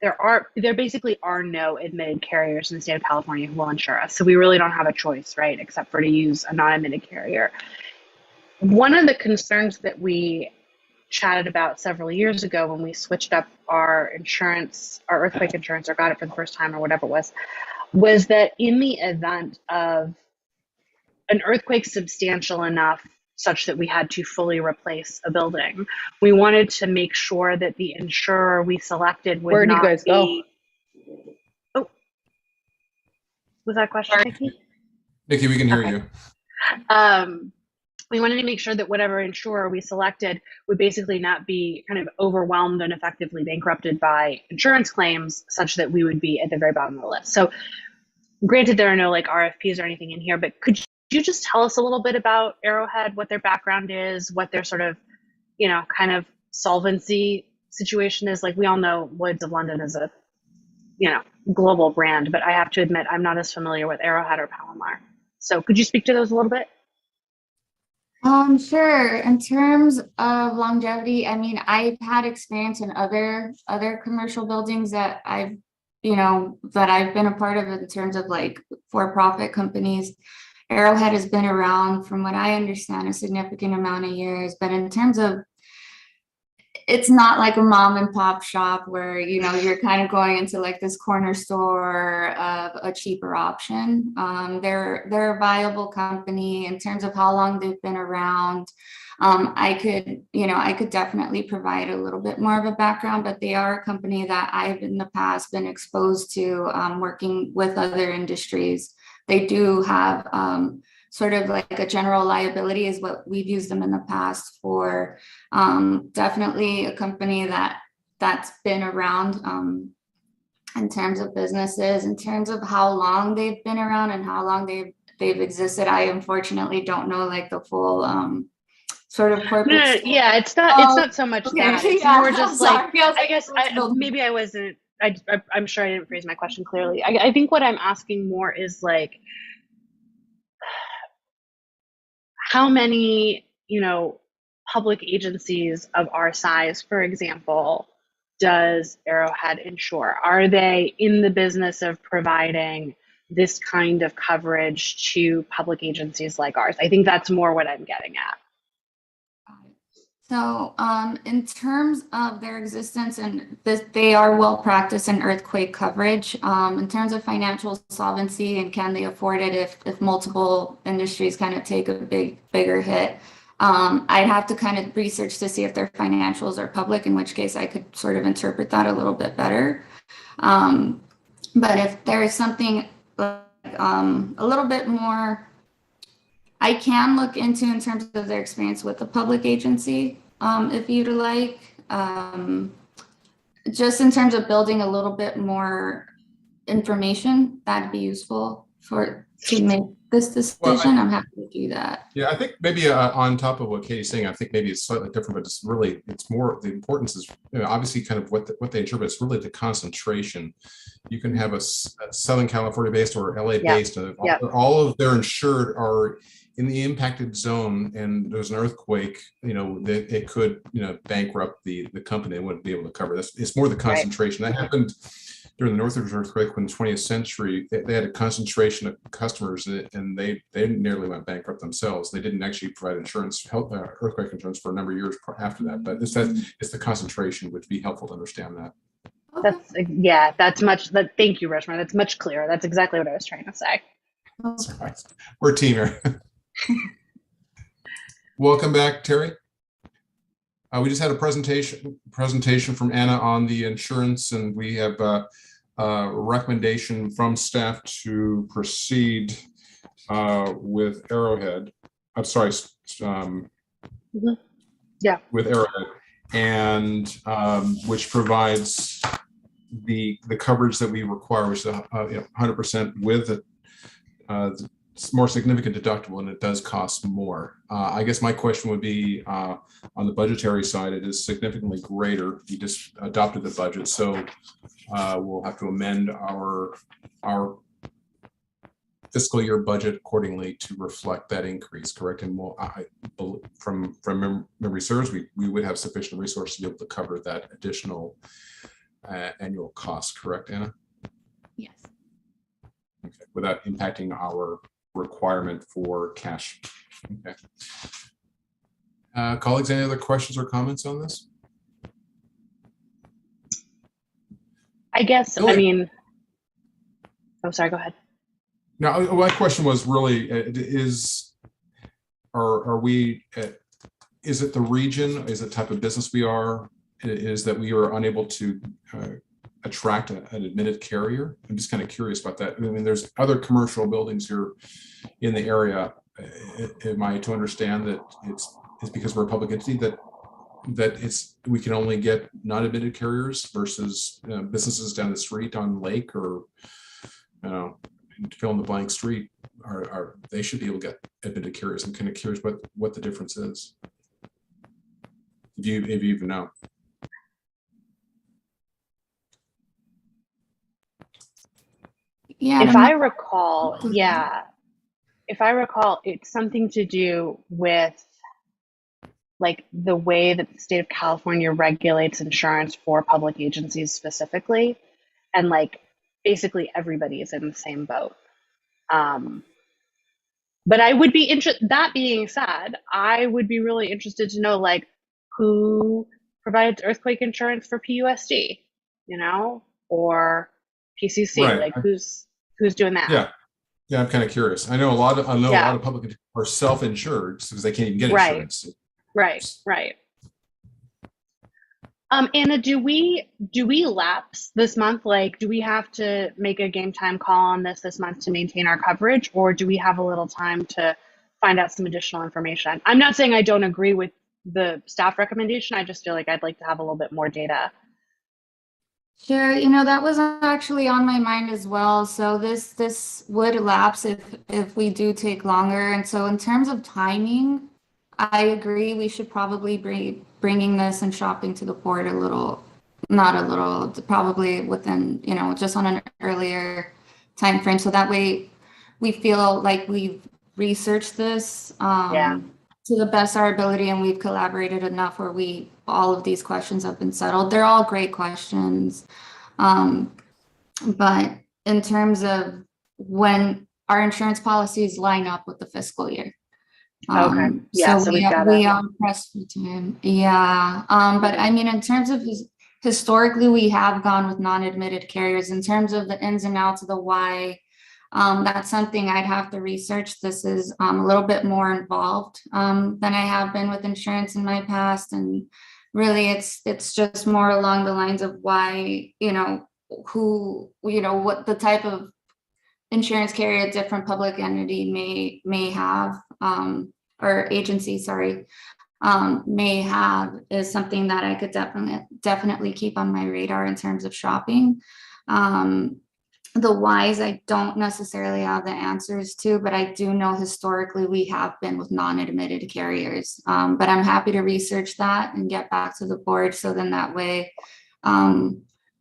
there basically are no admitted carriers in the state of California who will insure us. So we really don't have a choice, right, except for to use a non-admitted carrier. One of the concerns that we chatted about several years ago when we switched up our insurance, our earthquake insurance, or got it for the first time or whatever it was that in the event of an earthquake substantial enough such that we had to fully replace a building, we wanted to make sure that the insurer we selected would not be... Where do you guys go? Oh, was that a question, Nikki? Nikki, we can hear you. We wanted to make sure that whatever insurer we selected would basically not be kind of overwhelmed and effectively bankrupted by insurance claims such that we would be at the very bottom of the list. So granted, there are no like RFPs or anything in here, but could you just tell us a little bit about Arrowhead, what their background is, what their sort of, kind of solvency situation is? Like, we all know Lloyd's of London is a, global brand, but I have to admit, I'm not as familiar with Arrowhead or Palomar. So could you speak to those a little bit? Sure. In terms of longevity, I mean, I've had experience in other commercial buildings that I've been a part of in terms of like for-profit companies. Arrowhead has been around, from what I understand, a significant amount of years, but in terms of, it's not like a mom and pop shop where, you're kind of going into like this corner store of a cheaper option. They're a viable company in terms of how long they've been around. I could definitely provide a little bit more of a background, but they are a company that I've in the past been exposed to working with other industries. They do have sort of like a general liability is what we've used them in the past for. Definitely a company that's been around in terms of businesses, in terms of how long they've been around and how long they've they've existed. I unfortunately don't know like the full sort of corporate. No, story. yeah, it's not so much Okay, that. It's yeah, more I'm just sorry. like, I guess maybe I wasn't. I'm sure I didn't phrase my question clearly. I think what I'm asking more is like, how many, public agencies of our size, for example, does Arrowhead insure? Are they in the business of providing this kind of coverage to public agencies like ours? I think that's more what I'm getting at. So in terms of their existence, and they are well practiced in earthquake coverage. In terms of financial solvency and can they afford it if multiple industries kind of take a bigger hit, I'd have to kind of research to see if their financials are public, in which case I could sort of interpret that a little bit better. But if there is something like, a little bit more, I can look into in terms of their experience with the public agency, if you'd like. Just in terms of building a little bit more information, that'd be useful to make this decision. I'm happy to do that. Yeah, I think maybe on top of what Katie's saying, I think maybe it's slightly different, but it's more, the importance is, obviously kind of what they interpret. It's really the concentration. You can have a Southern California based or LA based, all of their insured are in the impacted zone, and there's an earthquake, it could, bankrupt the company. They wouldn't be able to cover this. It's more the concentration. That happened during the Northridge earthquake in the 20th century. They had a concentration of customers, and they nearly went bankrupt themselves. They didn't actually provide insurance, earthquake insurance, for a number of years after that. But it's the concentration, which would be helpful to understand that. That's much. Thank you, Reshma. That's much clearer. That's exactly what I was trying to say. Sorry. We're a team here. Welcome back, Terry. We just had a presentation from Anna on the insurance, and we have a recommendation from staff to proceed with Arrowhead. I'm sorry, with Arrowhead, and which provides the coverage that we require, which is 100% with the more significant deductible, and it does cost more. I guess my question would be, on the budgetary side, it is significantly greater. We just adopted the budget, so we'll have to amend our fiscal year budget accordingly to reflect that increase, correct? And from memory serves, we would have sufficient resources to be able to cover that additional annual cost, correct, Anna? Yes. Okay, without impacting our requirement for cash. Okay. Colleagues, any other questions or comments on this? I guess, Really? I mean, oh, sorry, go ahead. Now, my question was really, is it the region? Is it the type of business we are? Is that we are unable to attract an admitted carrier? I'm just kind of curious about that. I mean, there's other commercial buildings here in the area. Am I to understand that it's because we're a public entity that we can only get non-admitted carriers versus businesses down the street on Lake or fill in the blank street, are they should be able to get admitted carriers? I'm kind of curious what the difference is, if you even know. Yeah. If I recall, it's something to do with like the way that the state of California regulates insurance for public agencies specifically, and like basically everybody is in the same boat. But I would be interested, that being said, I would be really interested to know like who provides earthquake insurance for PUSD, or PCC, Right. like who's doing that? Yeah, I'm kind of curious. I know a lot of public entities are self-insured because they can't even get insurance. Right. Anna, do we lapse this month? Like, do we have to make a game time call on this month to maintain our coverage, or do we have a little time to find out some additional information? I'm not saying I don't agree with the staff recommendation. I just feel like I'd like to have a little bit more data. Sure, that was actually on my mind as well. So this would lapse if we do take longer. And so in terms of timing, I agree we should probably be bringing this and shopping to the board a little, not a little, probably within, just on an earlier time frame. So that way we feel like we've researched this Yeah. to the best of our ability, and we've collaborated enough where all of these questions have been settled. They're all great questions. But in terms of when our insurance policies line up with the fiscal year. Okay. Yeah. So we are pressed for time. Yeah. But I mean, in terms of historically, we have gone with non-admitted carriers. In terms of the ins and outs of the why, that's something I'd have to research. This is a little bit more involved than I have been with insurance in my past. And really, it's just more along the lines of why, what the type of insurance carrier a different public entity may have, or agency, sorry, may have, is something that I could definitely keep on my radar in terms of shopping. The whys I don't necessarily have the answers to, but I do know historically we have been with non-admitted carriers. But I'm happy to research that and get back to the board. So then that way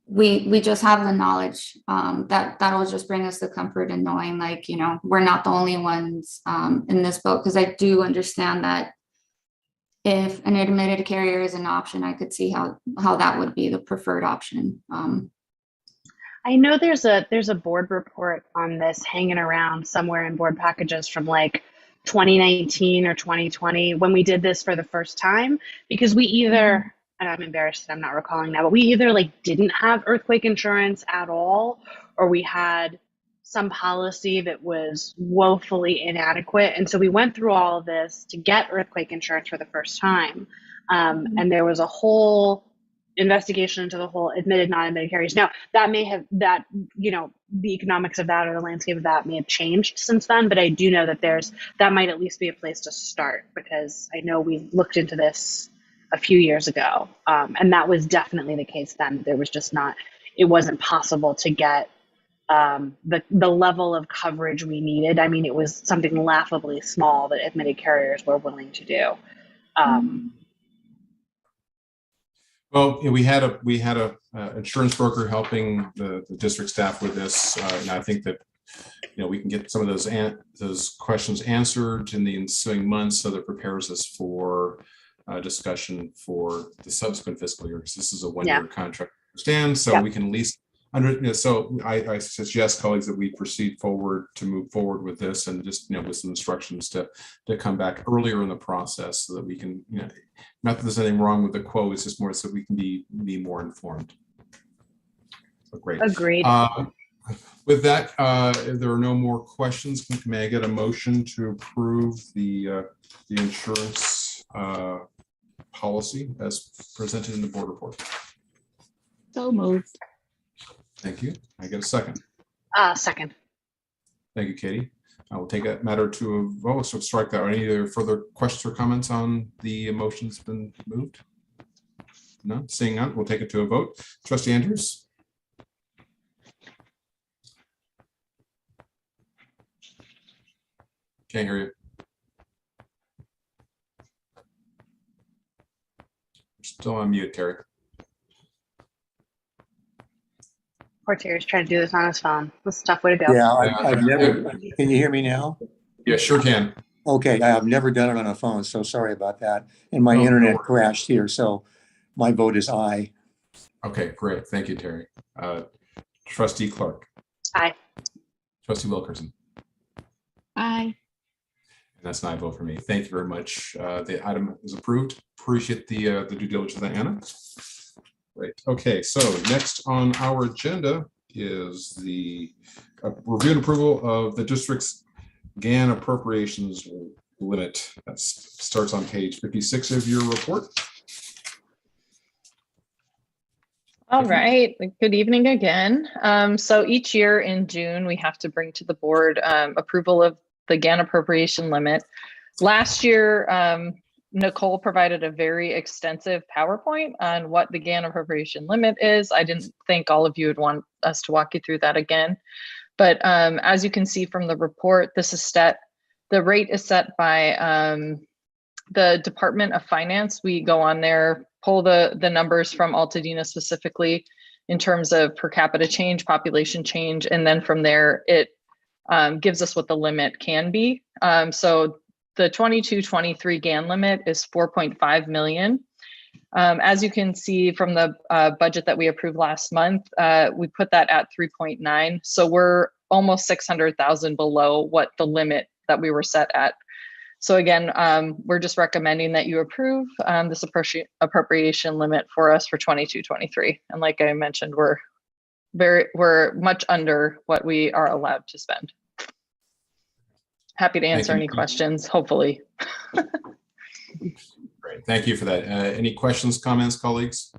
we just have the knowledge that'll just bring us the comfort in knowing, like, we're not the only ones in this boat. Because I do understand that if an admitted carrier is an option, I could see how that would be the preferred option. I know there's a board report on this hanging around somewhere in board packages from like 2019 or 2020 when we did this for the first time, because we either, and I'm embarrassed that I'm not recalling now, but we either like didn't have earthquake insurance at all, or we had some policy that was woefully inadequate. And so we went through all of this to get earthquake insurance for the first time. And there was a whole investigation into the whole admitted, non-admitted carriers. Now that may have the economics of that or the landscape of that may have changed since then, but I do know that that might at least be a place to start, because I know we looked into this a few years ago. And that was definitely the case then. There was just it wasn't possible to get the level of coverage we needed. I mean, it was something laughably small that admitted carriers were willing to do. Well, we had a insurance broker helping the district staff with this, and I think that we can get some of those questions answered in the ensuing months, so that prepares us for discussion for the subsequent fiscal year. Because this is a one-year contract, so we can at least so I suggest, colleagues, that we move forward with this, and just with some instructions to come back earlier in the process, so that we can not that there's anything wrong with the quote, it's just more so we can be more informed. So great. Agreed. With that, if there are no more questions, may I get a motion to approve the insurance policy as presented in the board report? So moved. Thank you. I get a second. Second. Thank you, Katie. I will take that matter to a vote. So strike that. Any other further questions or comments on the motion that's been moved? No, seeing none, we'll take it to a vote. Trustee Andrews. Can't hear you. You're still on mute, Terry. Poor Terry's trying to do this on his phone. That's a tough way to go. Yeah, I've never, can you hear me now? Yeah, sure can. Okay, I've never done it on a phone, so sorry about that. And my No, internet no crashed here, so my vote is aye. Okay, great. Thank you, Terry. Trustee Clark. Aye. Trustee Wilkerson. Aye. And that's an aye vote for me. Thank you very much. The item is approved. Appreciate the due diligence of Anna. Great. Okay, so next on our agenda is the review and approval of the district's GAN appropriations limit. That starts on page 56 of your report. All right, good evening again. So each year in June, we have to bring to the board approval of the GAN appropriation limit. Last year, Nicole provided a very extensive PowerPoint on what the GAN appropriation limit is. I didn't think all of you would want us to walk you through that again. But as you can see from the report, this is set, the rate is set by the Department of Finance. We go on there, pull the numbers from Altadena specifically in terms of per capita change, population change, and then from there, it gives us what the limit can be. So the 22-23 GAN limit is 4.5 million. As you can see from the budget that we approved last month, we put that at 3.9. So we're almost 600,000 below what the limit that we were set at. So again, we're just recommending that you approve this appropriation limit for us for 22-23. And like I mentioned, we're much under what we are allowed to spend. Happy to answer any questions, hopefully. Great, thank you for that. Any questions, comments, colleagues?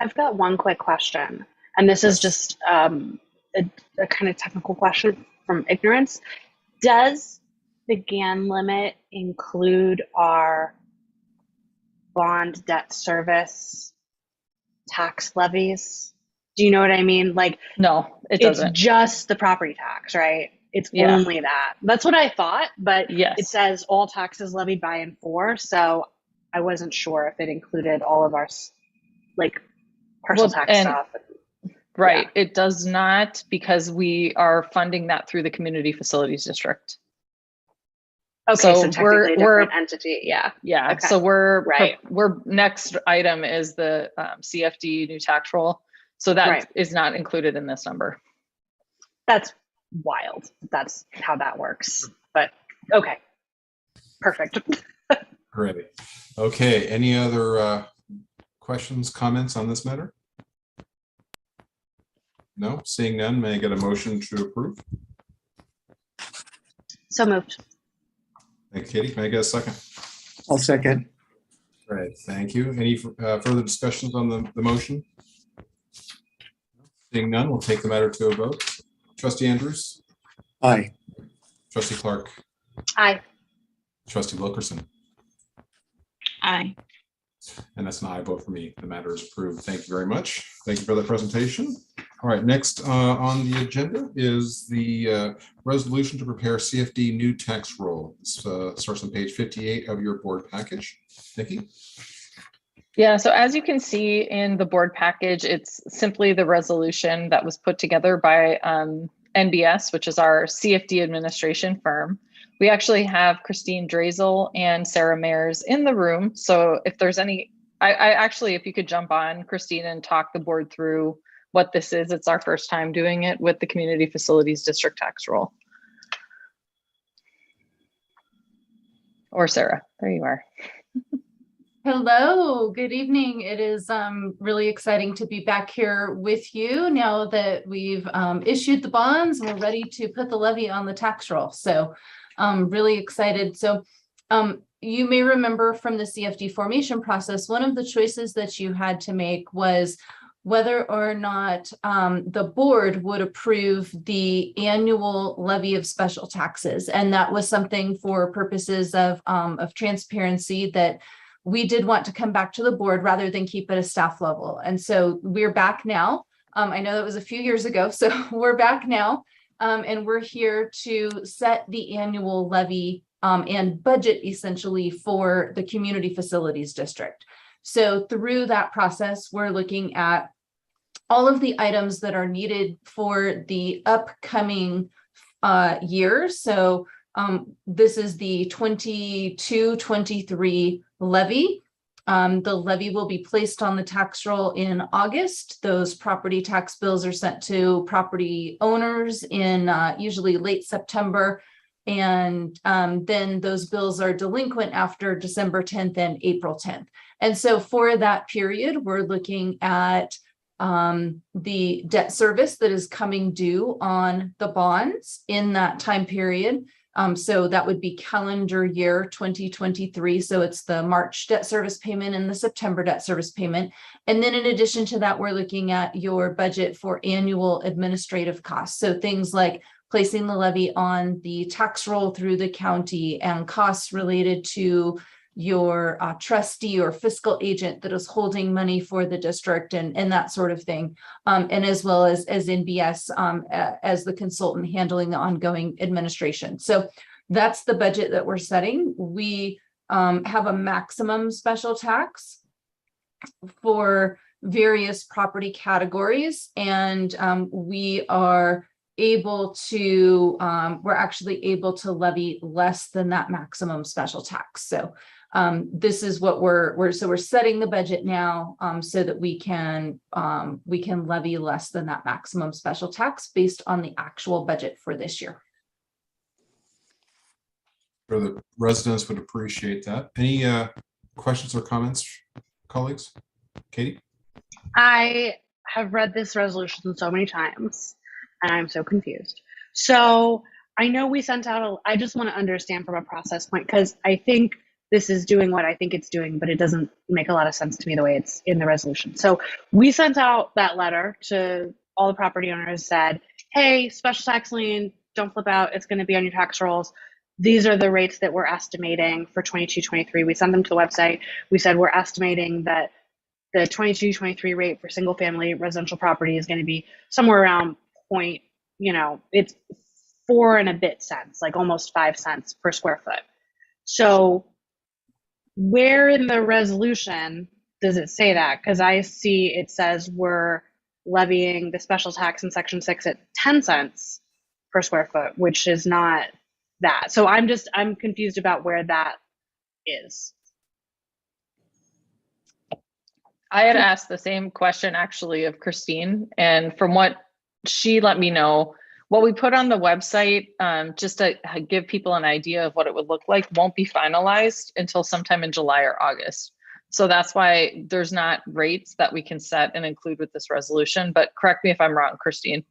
I've got one quick question, and this is just a kind of technical question from ignorance. Does the GAN limit include our bond debt service tax levies? Do you know what I mean? Like, no, it doesn't. It's just the property tax, right? It's only that. That's what I thought, but yes, it says all taxes levied by and for, so I wasn't sure if it included all of our like personal tax stuff. Right, yeah. It does not, because we are funding that through the Community Facilities District. Okay, so technically a different entity, yeah. Yeah, okay. So we're next item is the CFD new tax roll. So that is not included in this number. That's wild. That's how that works. But okay, perfect. Great. Okay, any other questions, comments on this matter? No, seeing none, may I get a motion to approve? So moved. Thank you, Katie. May I get a second? I'll second. Great, thank you. Any further discussions on the motion? Seeing none, we'll take the matter to a vote. Trustee Andrews? Aye. Trustee Clark? Aye. Trustee Wilkerson? Aye. And that's an aye vote for me. The matter is approved. Thank you very much. Thank you for the presentation. All right, next on the agenda is the resolution to prepare CFD new tax roll. This starts on page 58 of your board package. Nikki? Yeah, so as you can see in the board package, it's simply the resolution that was put together by NBS, which is our CFD administration firm. We actually have Christine Drazel and Sarah Mayers in the room. So if there's any, I actually, if you could jump on, Christine, and talk the board through what this is. It's our first time doing it with the Community Facilities District tax roll. Or Sarah, there you are. Hello, good evening. It is really exciting to be back here with you now that we've issued the bonds and we're ready to put the levy on the tax roll. So I'm really excited. So you may remember from the CFD formation process, one of the choices that you had to make was whether or not the board would approve the annual levy of special taxes. And that was something for purposes of transparency that we did want to come back to the board rather than keep it a staff level. And so we're back now. I know that was a few years ago, so we're back now. And we're here to set the annual levy and budget essentially for the Community Facilities District. So through that process, we're looking at all of the items that are needed for the upcoming year. So this is the 22-23 levy. The levy will be placed on the tax roll in August. Those property tax bills are sent to property owners in usually late September. And then those bills are delinquent after December 10th and April 10th. And so for that period, we're looking at the debt service that is coming due on the bonds in that time period. So that would be calendar year 2023. So it's the March debt service payment and the September debt service payment. And then in addition to that, we're looking at your budget for annual administrative costs. So things like placing the levy on the tax roll through the county, and costs related to your trustee or fiscal agent that is holding money for the district and that sort of thing. And as well as NBS as the consultant handling the ongoing administration. So that's the budget that we're setting. We have a maximum special tax for various property categories, and we are able to, we're actually able to levy less than that maximum special tax. So this is what we're setting the budget now so that we can levy less than that maximum special tax based on the actual budget for this year. For the residents would appreciate that. Any questions or comments, colleagues? Katie? I have read this resolution so many times and I'm so confused. So I know we sent out, I just want to understand from a process point, because I think this is doing what I think it's doing, but it doesn't make a lot of sense to me the way it's in the resolution. So we sent out that letter to all the property owners, said, hey, special tax lien, don't flip out, it's going to be on your tax rolls. These are the rates that we're estimating for 22-23. We sent them to the website. We said we're estimating that the 22-23 rate for single family residential property is going to be somewhere around point, it's 4 and a bit cents, like almost 5 cents per square foot. So where in the resolution does it say that? Because I see it says we're levying the special tax in section 6 at 10 cents per square foot, which is not that. So I'm confused about where that is. I had asked the same question actually of Christine, and from what she let me know, what we put on the website, just to give people an idea of what it would look like, won't be finalized until sometime in July or August. So that's why there's not rates that we can set and include with this resolution, but correct me if I'm wrong, Christine.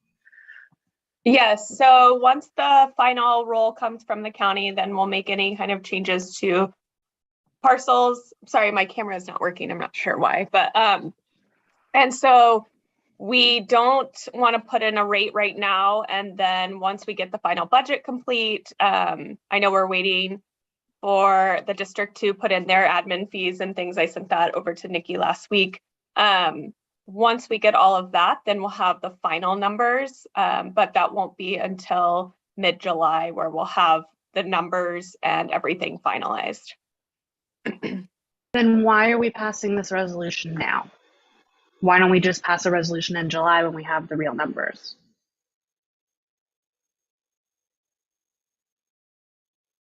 Yes, so once the final roll comes from the county, then we'll make any kind of changes to parcels. Sorry, my camera is not working. I'm not sure why, but and so we don't want to put in a rate right now. And then once we get the final budget complete, I know we're waiting for the district to put in their admin fees and things. I sent that over to Nikki last week. Once we get all of that, then we'll have the final numbers, but that won't be until mid-July where we'll have the numbers and everything finalized. Then why are we passing this resolution now? Why don't we just pass a resolution in July when we have the real numbers?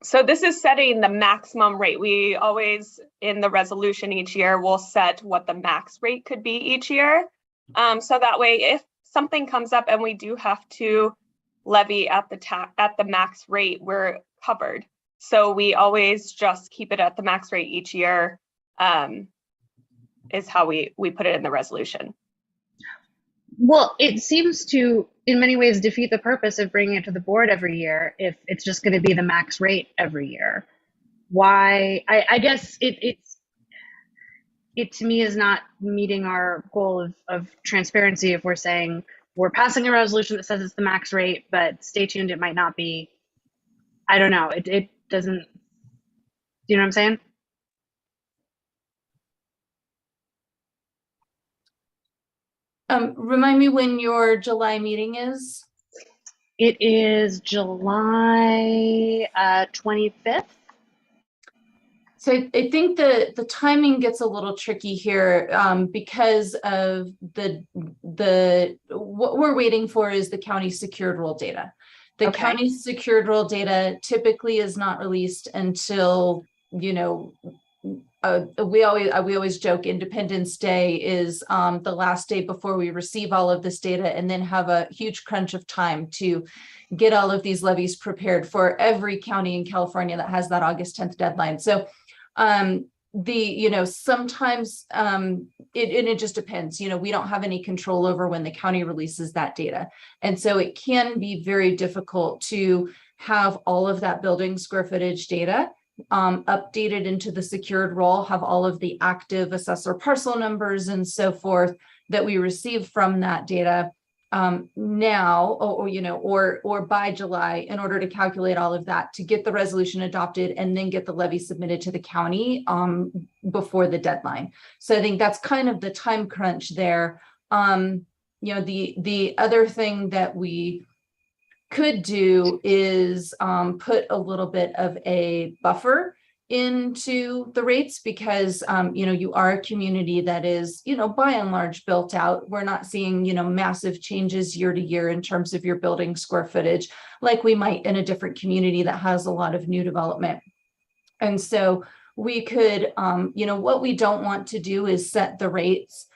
So this is setting the maximum rate. We always, in the resolution each year, will set what the max rate could be each year. So that way, if something comes up and we do have to levy at the max rate, we're covered. So we always just keep it at the max rate each year, is how we put it in the resolution. Well, it seems to, in many ways, defeat the purpose of bringing it to the board every year if it's just going to be the max rate every year. Why? I guess it to me is not meeting our goal of transparency if we're saying we're passing a resolution that says it's the max rate, but stay tuned, it might not be. I don't know. It doesn't, do you know what I'm saying? Remind me when your July meeting is? It is July 25th. So I think the timing gets a little tricky here because of what we're waiting for is the county secured roll data. The county secured roll data typically is not released until, we always joke Independence Day is the last day before we receive all of this data and then have a huge crunch of time to get all of these levies prepared for every county in California that has that August 10th deadline. So sometimes it just depends, we don't have any control over when the county releases that data. And so it can be very difficult to have all of that building square footage data updated into the secured roll, have all of the active assessor parcel numbers and so forth that we receive from that data now, or by July, in order to calculate all of that, to get the resolution adopted and then get the levy submitted to the county before the deadline. So I think that's kind of the time crunch there. The other thing that we could do is put a little bit of a buffer into the rates, because you are a community that is by and large built out. We're not seeing massive changes year to year in terms of your building square footage like we might in a different community that has a lot of new development. And so we could what we don't want to do is set the rates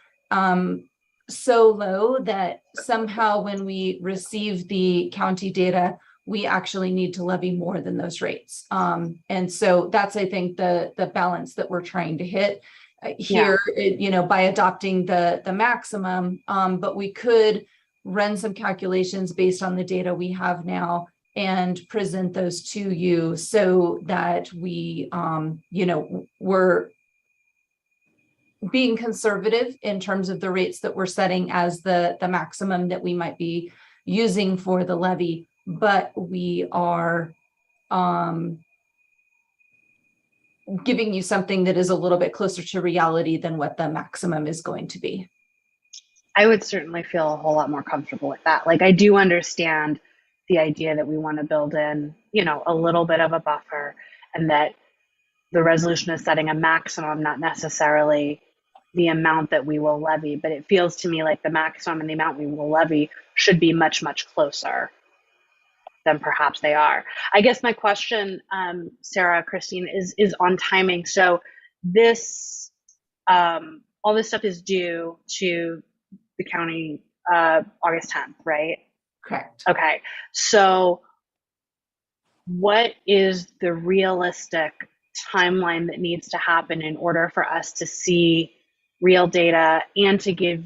so low that somehow when we receive the county data, we actually need to levy more than those rates. And so that's, I think, the balance that we're trying to hit here, by adopting the maximum. But we could run some calculations based on the data we have now and present those to you so that we, we're being conservative in terms of the rates that we're setting as the maximum that we might be using for the levy, but we are giving you something that is a little bit closer to reality than what the maximum is going to be. I would certainly feel a whole lot more comfortable with that. Like, I do understand the idea that we want to build in, a little bit of a buffer, and that the resolution is setting a maximum, not necessarily the amount that we will levy. But it feels to me like the maximum and the amount we will levy should be much, much closer than perhaps they are. I guess my question, Sarah, Christine, is on timing. So this, all this stuff is due to the county August 10th, right? Correct. Okay. So what is the realistic timeline that needs to happen in order for us to see real data and to give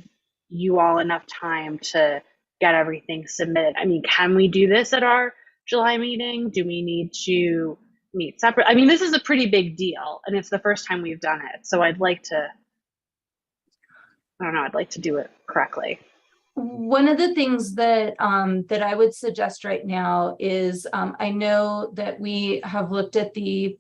you all enough time to get everything submitted? I mean, can we do this at our July meeting? Do we need to meet separate? I mean, this is a pretty big deal, and it's the first time we've done it. So I'd like to, I'd like to do it correctly. One of the things that that I would suggest right now is I know that we have looked at the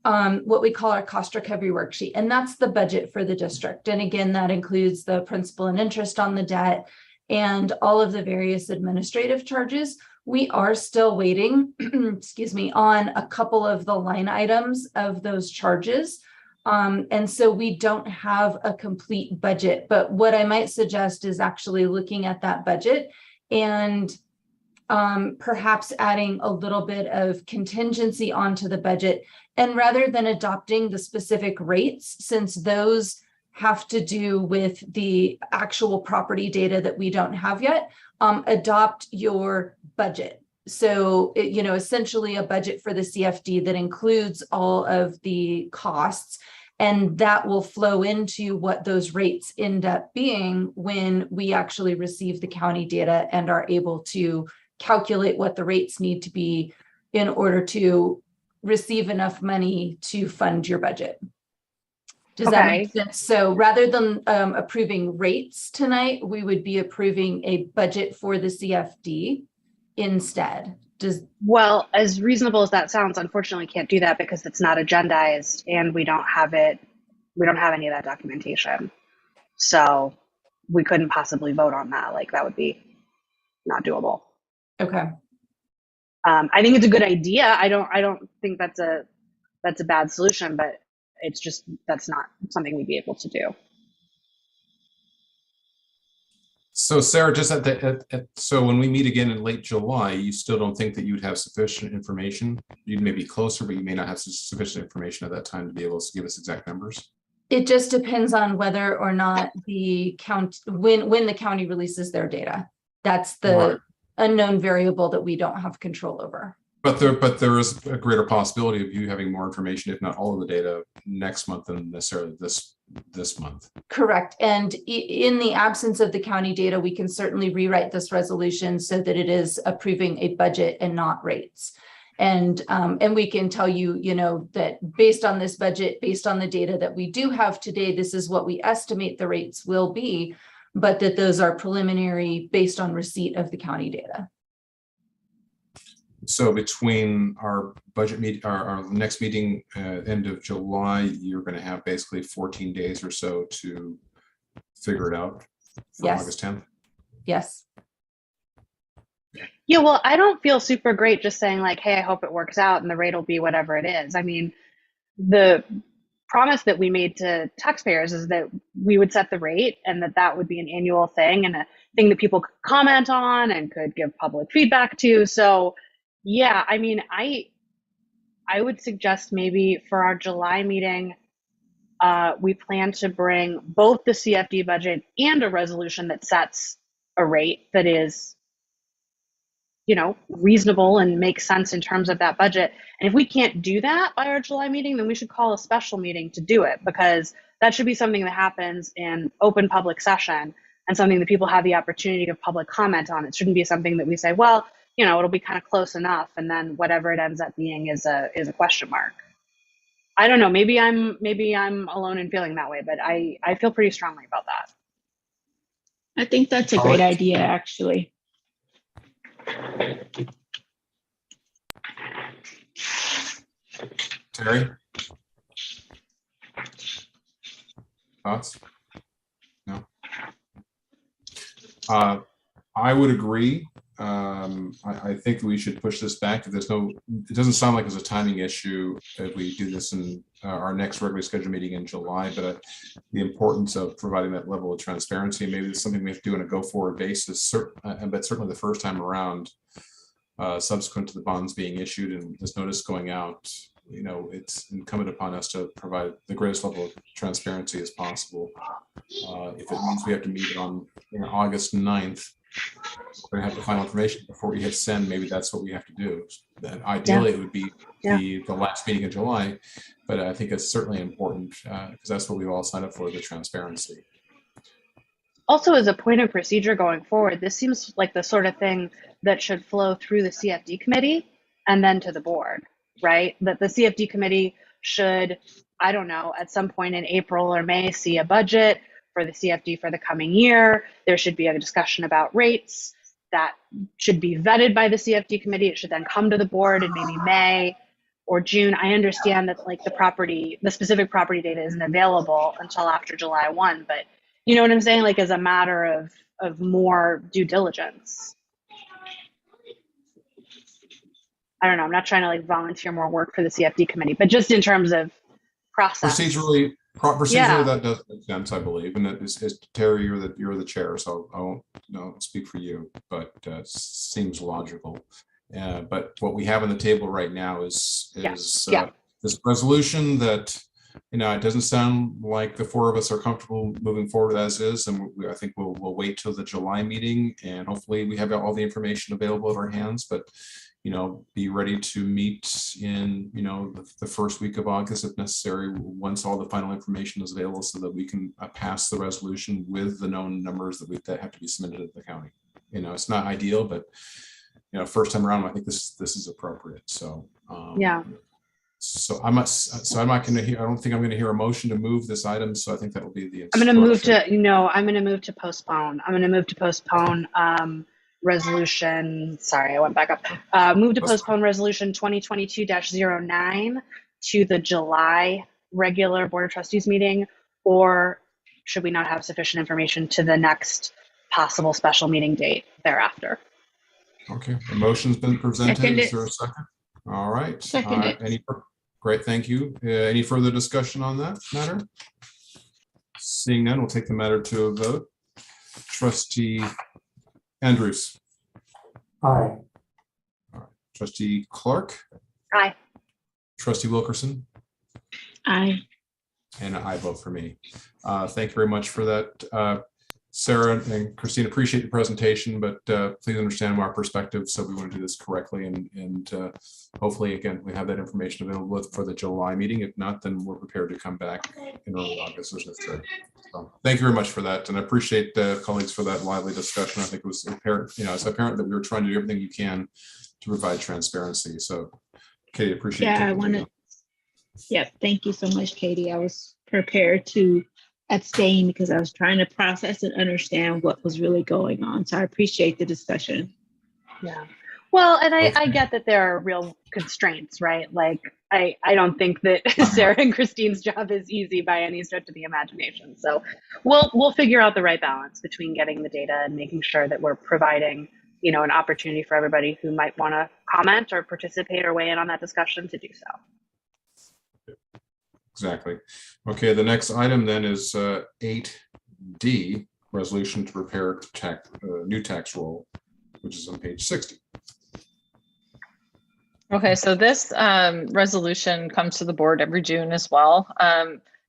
what we call our cost recovery worksheet, and that's the budget for the district. And again, that includes the principal and interest on the debt and all of the various administrative charges. We are still waiting, excuse me, on a couple of the line items of those charges. And so we don't have a complete budget, but what I might suggest is actually looking at that budget and perhaps adding a little bit of contingency onto the budget. And rather than adopting the specific rates, since those have to do with the actual property data that we don't have yet, adopt your budget. So, essentially a budget for the CFD that includes all of the costs, and that will flow into what those rates end up being when we actually receive the county data and are able to calculate what the rates need to be in order to receive enough money to fund your budget. Does that make sense? So rather than approving rates tonight, we would be approving a budget for the CFD instead. Well, as reasonable as that sounds, unfortunately can't do that because it's not agendized and we don't have it. We don't have any of that documentation. So we couldn't possibly vote on that. Like, that would be not doable. Okay. I think it's a good idea. I don't think that's a bad solution, but it's just, that's not something we'd be able to do. So Sarah, just so when we meet again in late July, you still don't think that you'd have sufficient information? You may be closer, but you may not have sufficient information at that time to be able to give us exact numbers? It just depends on whether or not the when the county releases their data. That's the unknown variable that we don't have control over. But there is a greater possibility of you having more information, if not all of the data, next month than necessarily this month. Correct. And in the absence of the county data, we can certainly rewrite this resolution so that it is approving a budget and not rates. And we can tell you, that based on this budget, based on the data that we do have today, this is what we estimate the rates will be. but that those are preliminary based on receipt of the county data. So between our budget meet, our next meeting, end of July, you're going to have basically 14 days or so to figure it out for Yes. August 10th. Yes. Yeah, well, I don't feel super great just saying like, hey, I hope it works out and the rate will be whatever it is. I mean, the promise that we made to taxpayers is that we would set the rate and that would be an annual thing and a thing that people could comment on and could give public feedback to. So yeah, I mean, I would suggest maybe for our July meeting, we plan to bring both the CFD budget and a resolution that sets a rate that is, you know, reasonable and makes sense in terms of that budget. And if we can't do that by our July meeting, then we should call a special meeting to do it, because that should be something that happens in open public session and something that people have the opportunity to public comment on. It shouldn't be something that we say, well, you know, it'll be kind of close enough, and then whatever it ends up being is a question mark. I don't know. Maybe I'm alone in feeling that way, but I feel pretty strongly about that. I think that's a great idea, actually. Terry? Thoughts? No. I would agree. I think we should push this back. If there's no, it doesn't sound like it's a timing issue if we do this in our next regularly scheduled meeting in July, but the importance of providing that level of transparency, maybe it's something we have to do on a go-forward basis, but certainly the first time around, subsequent to the bonds being issued and this notice going out, you know, it's incumbent upon us to provide the greatest level of transparency as possible. If it means we have to meet on August 9th, we're going to have the final information before we hit send, maybe that's what we have to do. And ideally, it would be the last meeting in July, but I think it's certainly important because that's what we've all signed up for, the transparency. Also, as a point of procedure going forward, this seems like the sort of thing that should flow through the CFD committee and then to the board, right? That the CFD committee should, I don't know, at some point in April or May, see a budget for the CFD for the coming year. There should be a discussion about rates that should be vetted by the CFD committee. It should then come to the board in maybe May or June. I understand that like the specific property data isn't available until after July 1, but you know what I'm saying? Like as a matter of more due diligence. I don't know. I'm not trying to like volunteer more work for the CFD committee, but just in terms of process. Procedurally, that does make sense, I believe. And it is Terry, you're the chair, so I won't speak for you, but seems logical. But what we have on the table right now is this resolution that, you know, it doesn't sound like the four of us are comfortable moving forward as is, and I think we'll wait till the July meeting, and hopefully we have all the information available at our hands. But you know, be ready to meet in, you know, the first week of August if necessary, once all the final information is available, so that we can pass the resolution with the known numbers that have to be submitted to the county. You know, it's not ideal, but you know, first time around, I think this is appropriate. So So I'm not going to hear. I don't think I'm going to hear a motion to move this item. So I think that will be the. I'm going to move to I'm going to move to postpone. I'm going to move to postpone resolution. Sorry, I went back up. Move to postpone resolution 2022-09 to the July regular Board of Trustees meeting, or should we not have sufficient information to the next possible special meeting date thereafter? Okay, the motion's been presented. Is there a second? All right. Second. Great, thank you. Any further discussion on that matter? Seeing none, we'll take the matter to a vote. Trustee Andrews. Aye. All right. Trustee Clark. Aye. Trustee Wilkerson. Aye. And I vote for me. Thank you very much for that. Sarah and Christine, appreciate the presentation, but please understand our perspective. So we want to do this correctly, and hopefully, again, we have that information available for the July meeting. If not, then we're prepared to come back in early August as necessary. So thank you very much for that, and I appreciate colleagues for that lively discussion. I think it was apparent, it's apparent that we were trying to do everything you can to provide transparency. So, Katie, appreciate. Yeah, I want to. Yeah, thank you so much, Katie. I was prepared to abstain because I was trying to process and understand what was really going on. So I appreciate the discussion. Yeah. Well, and I Okay. get that there are real constraints, right? Like, I don't think that Sarah and Christine's job is easy by any stretch of the imagination. So we'll figure out the right balance between getting the data and making sure that we're providing, you know, an opportunity for everybody who might want to comment or participate or weigh in on that discussion to do so. Exactly. Okay, the next item then is 8D, resolution to prepare new tax roll, which is on page 60. Okay, so this resolution comes to the board every June as well.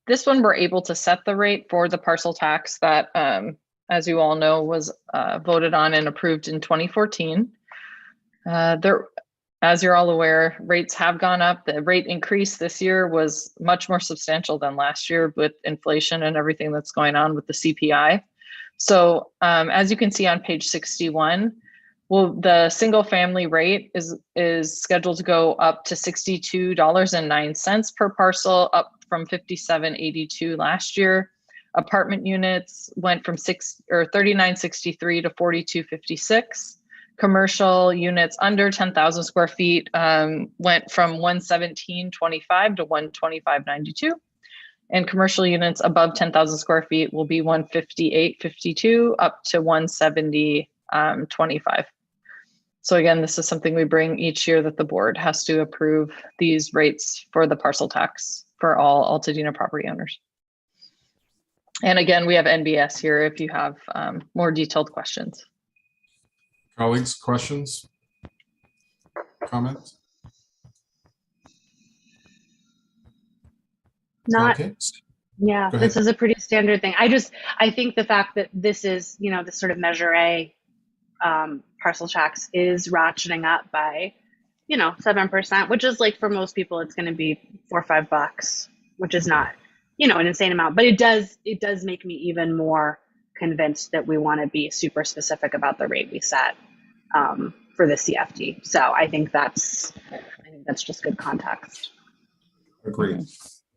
This one, we're able to set the rate for the parcel tax that, as you all know, was voted on and approved in 2014. As you're all aware, rates have gone up. The rate increase this year was much more substantial than last year with inflation and everything that's going on with the CPI. So as you can see on page 61, well, the single family rate is scheduled to go up to $62.09 per parcel, up from $57.82 last year. Apartment units went from $39.63 to $42.56. Commercial units under 10,000 square feet went from $117.25 to $125.92. And commercial units above 10,000 square feet will be $158.52 up to $170.25. So again, this is something we bring each year that the board has to approve these rates for the parcel tax for all Altadena property owners. And again, we have NBS here if you have more detailed questions. Colleagues, questions? Comments? Not, Okay. yeah, Go this ahead. is a pretty standard thing. I think the fact that this is, you know, this sort of Measure A parcel tax is ratcheting up by, you know, 7%, which is like for most people, it's going to be $4 or $5, which is not, you know, an insane amount, but it does make me even more convinced that we want to be super specific about the rate we set for the CFD. So I think that's just good context. Agreed.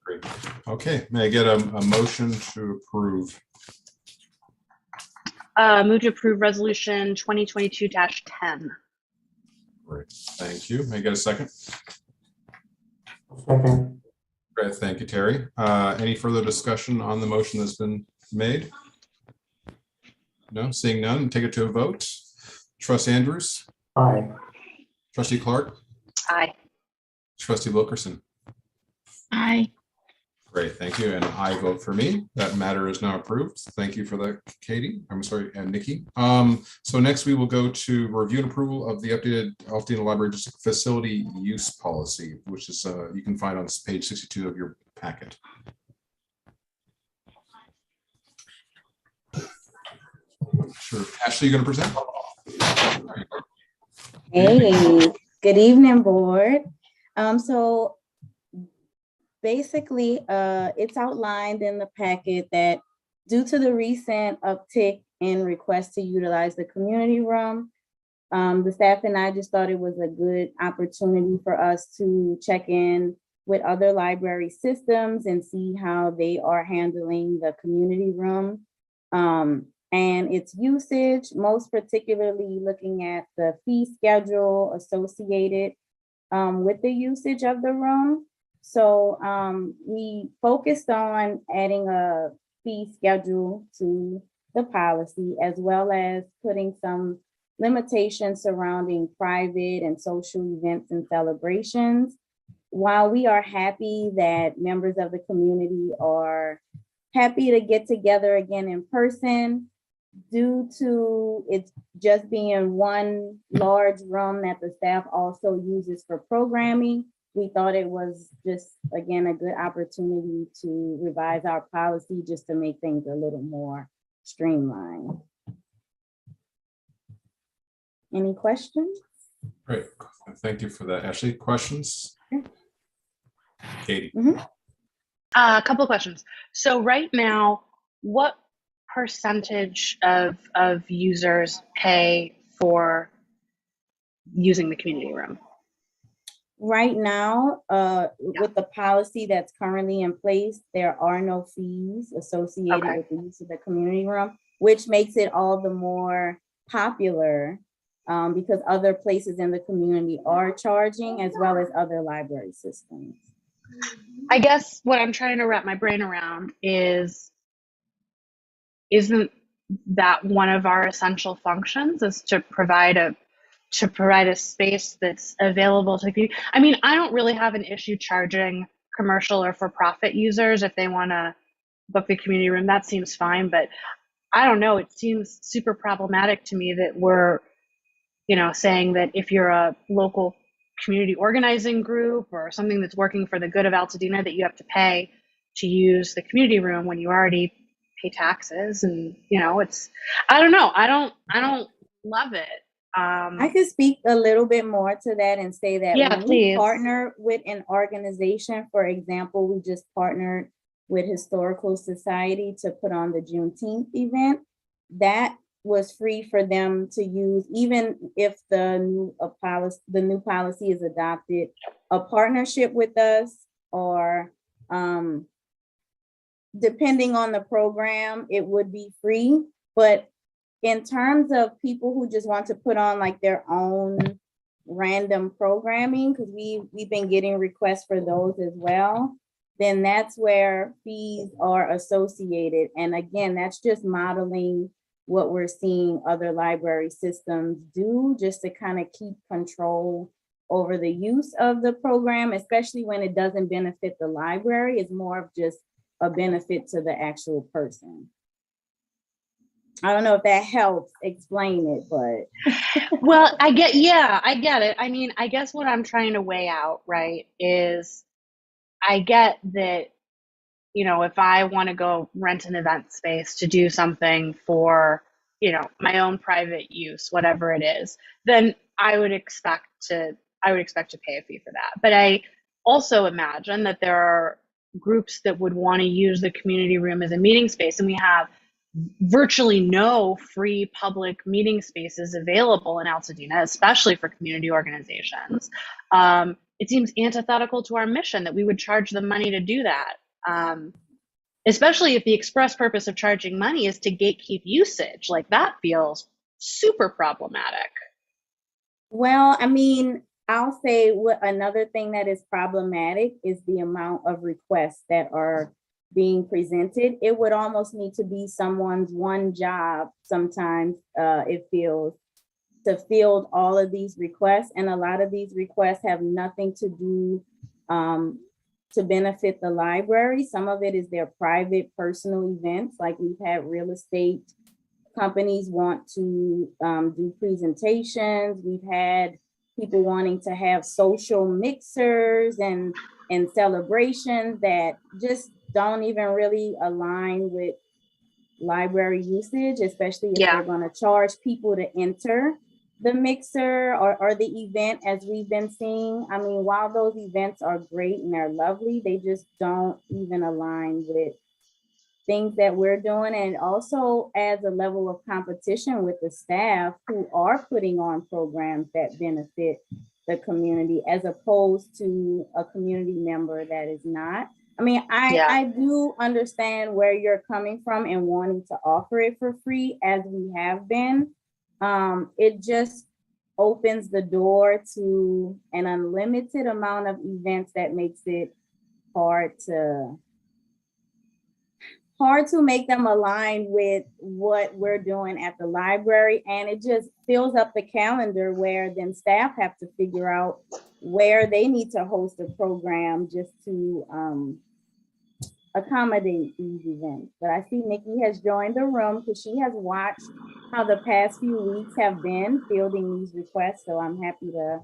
Great. Okay, may I get a motion to approve? Move to approve resolution 2022-10. Great, thank you. May I get a second? Second. Great, thank you, Terry. Any further discussion on the motion that's been made? No, seeing none, take it to a vote. Trustee Andrews, Aye. Trustee Clark, Aye. Trustee Wilkerson. Aye. Great, thank you. And I vote for me. That matter is now approved. Thank you for that, Katie. I'm sorry, and Nikki. So next we will go to review and approval of the updated Aldena Library District Facility Use Policy, which is you can find on page 62 of your packet. Sure. Ashley, you going to present? Hey, good evening, board. So basically, it's outlined in the packet that due to the recent uptick in requests to utilize the community room, the staff and I just thought it was a good opportunity for us to check in with other library systems and see how they are handling the community room and its usage, most particularly looking at the fee schedule associated with the usage of the room. So we focused on adding a fee schedule to the policy, as well as putting some limitations surrounding private and social events and celebrations. While we are happy that members of the community are happy to get together again in person, due to it just being one large room that the staff also uses for programming, we thought it was just, again, a good opportunity to revise our policy just to make things a little more streamlined. Any questions? Great. Thank you for that, Ashley. Questions? Katie. A couple of questions. So right now, what percentage of users pay for using the community room? Right now, with the policy that's currently in place, there are no fees associated Okay. with the use of the community room, which makes it all the more popular because other places in the community are charging, as well as other library systems. I guess what I'm trying to wrap my brain around is, isn't that one of our essential functions, is to provide a space that's available to people? I mean, I don't really have an issue charging commercial or for-profit users if they want to book the community room. That seems fine, but I don't know. It seems super problematic to me that we're, saying that if you're a local community organizing group or something that's working for the good of Altadena, that you have to pay to use the community room when you already pay taxes. And it's, I don't know. I don't love it. I could speak a little bit more to that and say that Yeah, when we please. partner with an organization, for example, we just partnered with Historical Society to put on the Juneteenth event. That was free for them to use, even if the new policy is adopted. A partnership with us, or depending on the program, it would be free. But in terms of people who just want to put on like their own random programming, because we've been getting requests for those as well, then that's where fees are associated. And again, that's just modeling what we're seeing other library systems do, just to kind of keep control over the use of the program, especially when it doesn't benefit the library. It's more of just a benefit to the actual person. I don't know if that helps explain it, but. Well, I get it. I mean, I guess what I'm trying to weigh out, right, is I get that, if I want to go rent an event space to do something for, my own private use, whatever it is, then I would expect to pay a fee for that. But I also imagine that there are groups that would want to use the community room as a meeting space, and we have virtually no free public meeting spaces available in Altadena, especially for community organizations. It seems antithetical to our mission that we would charge them money to do that, especially if the express purpose of charging money is to gatekeep usage. Like, that feels super problematic. Well, I mean, I'll say another thing that is problematic is the amount of requests that are being presented. It would almost need to be someone's one job sometimes, it feels, to field all of these requests. And a lot of these requests have nothing to do to benefit the library. Some of it is their private personal events. Like, we've had real estate companies want to do presentations. We've had people wanting to have social mixers and celebrations that just don't even really align with library usage, especially if they're going to charge people to enter the mixer or the event, as we've been seeing. I mean, while those events are great and they're lovely, they just don't even align with things that we're doing. And also adds a level of competition with the staff who are putting on programs that benefit the community, as opposed to a community member that is not. I mean, I do understand where you're coming from and wanting to offer it for free, as we have been. It just opens the door to an unlimited amount of events that makes it hard to make them align with what we're doing at the library. And it just fills up the calendar, where then staff have to figure out where they need to host a program just to accommodate these events. But I see Nikki has joined the room because she has watched how the past few weeks have been fielding these requests. So I'm happy to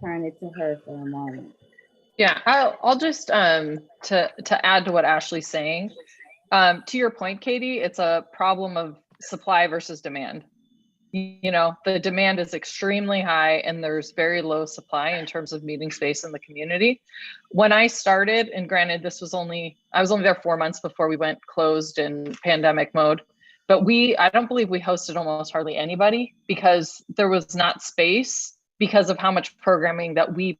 turn it to her for a moment. Yeah, I'll just to add to what Ashley's saying. To your point, Katie, it's a problem of supply versus demand. The demand is extremely high and there's very low supply in terms of meeting space in the community. When I started, and granted, I was only there 4 months before we went closed in pandemic mode, but I don't believe we hosted almost hardly anybody because there was not space because of how much programming that we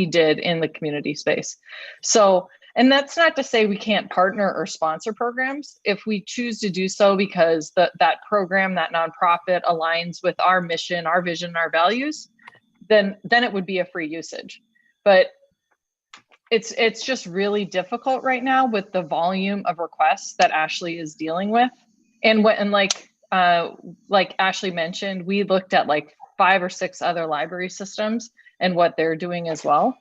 did in the community space. So, and that's not to say we can't partner or sponsor programs if we choose to do so, because that program, that nonprofit aligns with our mission, our vision, our values, then it would be a free usage. But it's just really difficult right now with the volume of requests that Ashley is dealing with. And like Ashley mentioned, we looked at like 5 or 6 other library systems and what they're doing as well.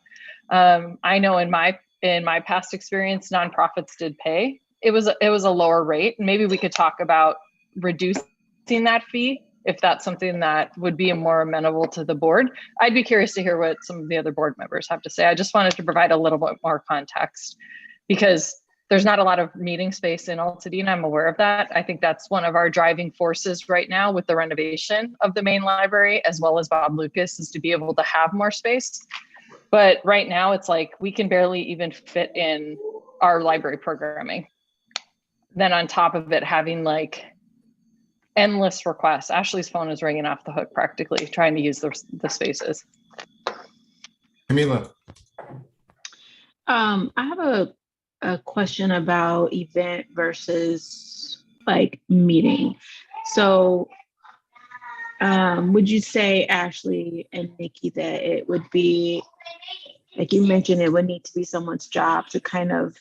I know in my past experience, nonprofits did pay. It was a lower rate. Maybe we could talk about reducing that fee if that's something that would be more amenable to the board. I'd be curious to hear what some of the other board members have to say. I just wanted to provide a little bit more context because there's not a lot of meeting space in Altadena. I'm aware of that. I think that's one of our driving forces right now with the renovation of the main library, as well as Bob Lucas, is to be able to have more space. But right now it's like we can barely even fit in our library programming. Then on top of it, having like endless requests. Ashley's phone is ringing off the hook practically trying to use the spaces. Camila. I have a question about event versus like meeting. So would you say, Ashley and Nikki, that it would be, like you mentioned, it would need to be someone's job to kind of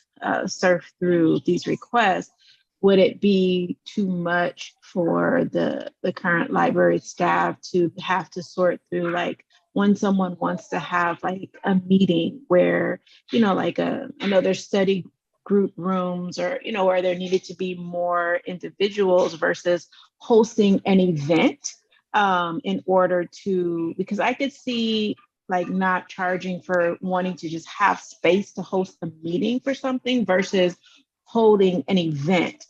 surf through these requests? Would it be too much for the current library staff to have to sort through, like when someone wants to have like a meeting where, like I know there's study group rooms or, where there needed to be more individuals versus hosting an event in order to, because I could see like not charging for wanting to just have space to host a meeting for something versus holding an event,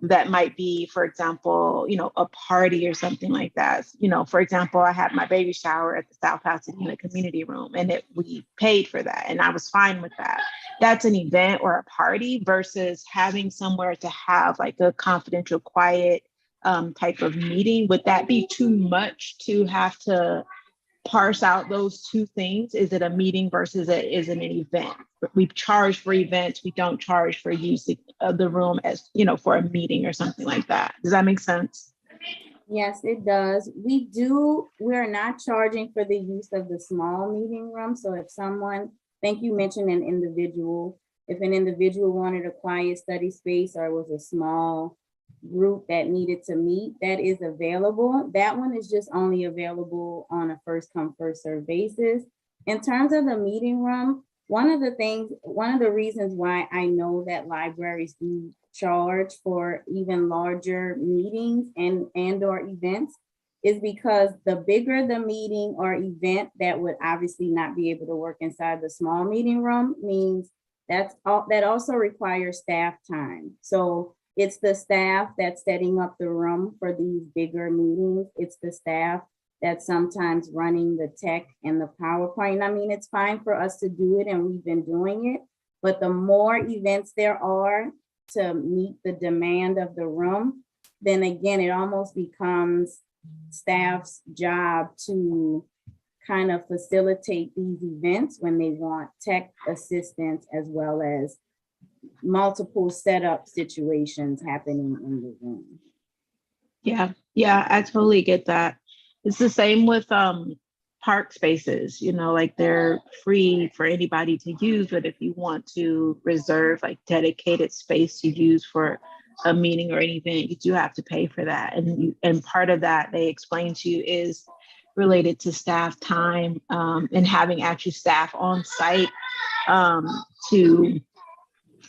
that might be, for example, a party or something like that. For example, I had my baby shower at the South Pasadena community room and we paid for that and I was fine with that. That's an event or a party versus having somewhere to have like a confidential, quiet type of meeting. Would that be too much to have to parse out those two things? Is it a meeting versus is it an event? We charge for events. We don't charge for using the room as, for a meeting or something like that. Does that make sense? Yes, it does. We're not charging for the use of the small meeting room. So if someone, thank you mentioned an individual, if an individual wanted a quiet study space or it was a small group that needed to meet, that is available. That one is just only available on a first come, first serve basis. In terms of the meeting room, one of the reasons why I know that libraries do charge for even larger meetings and or events is because the bigger the meeting or event that would obviously not be able to work inside the small meeting room means that also requires staff time. So it's the staff that's setting up the room for these bigger meetings. It's the staff that's sometimes running the tech and the PowerPoint. I mean, it's fine for us to do it and we've been doing it, but the more events there are to meet the demand of the room, then again, it almost becomes staff's job to kind of facilitate these events when they want tech assistance as well as multiple setup situations happening in the room. Yeah, I totally get that. It's the same with park spaces, like they're free for anybody to use, but if you want to reserve like dedicated space to use for a meeting or an event, you do have to pay for that. And part of that they explain to you is related to staff time and having actually staff on site to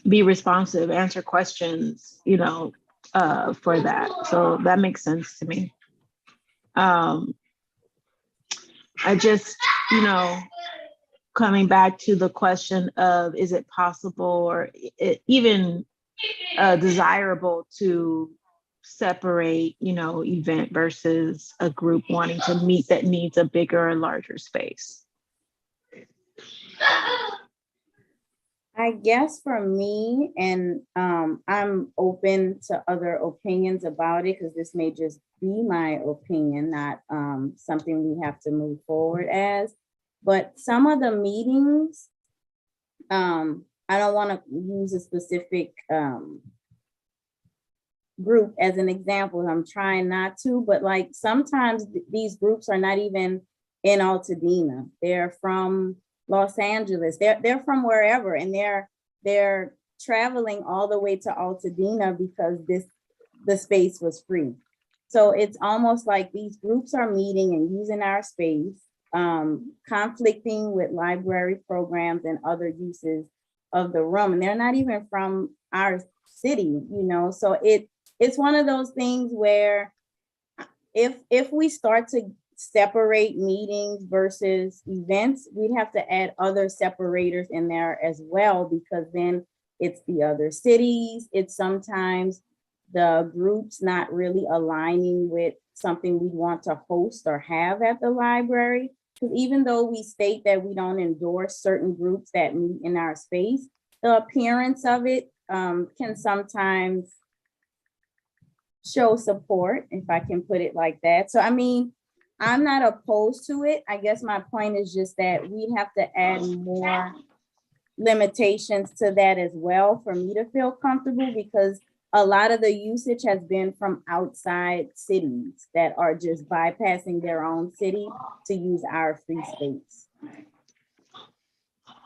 be responsive, answer questions, for that. So that makes sense to me. I just, coming back to the question of, is it possible or even desirable to separate, event versus a group wanting to meet that needs a bigger or larger space? I I guess for me, and I'm open to other opinions about it because this may just be my opinion, not something we have to move forward as. But some of the meetings, I don't want to use a specific group as an example. I'm trying not to, but like sometimes these groups are not even in Altadena. They're from Los Angeles. They're from wherever, and they're traveling all the way to Altadena because the space was free. So it's almost like these groups are meeting and using our space, conflicting with library programs and other uses of the room, and they're not even from our city, you know. So it's one of those things where if we start to separate meetings versus events, we'd have to add other separators in there as well, because then it's the other cities. It's sometimes the groups not really aligning with something we want to host or have at the library. Because even though we state that we don't endorse certain groups that meet in our space, the appearance of it can sometimes show support, if I can put it like that. So, I mean, I'm not opposed to it. I guess my point is just that we have to add more limitations to that as well for me to feel comfortable, because a lot of the usage has been from outside cities that are just bypassing their own city to use our free space.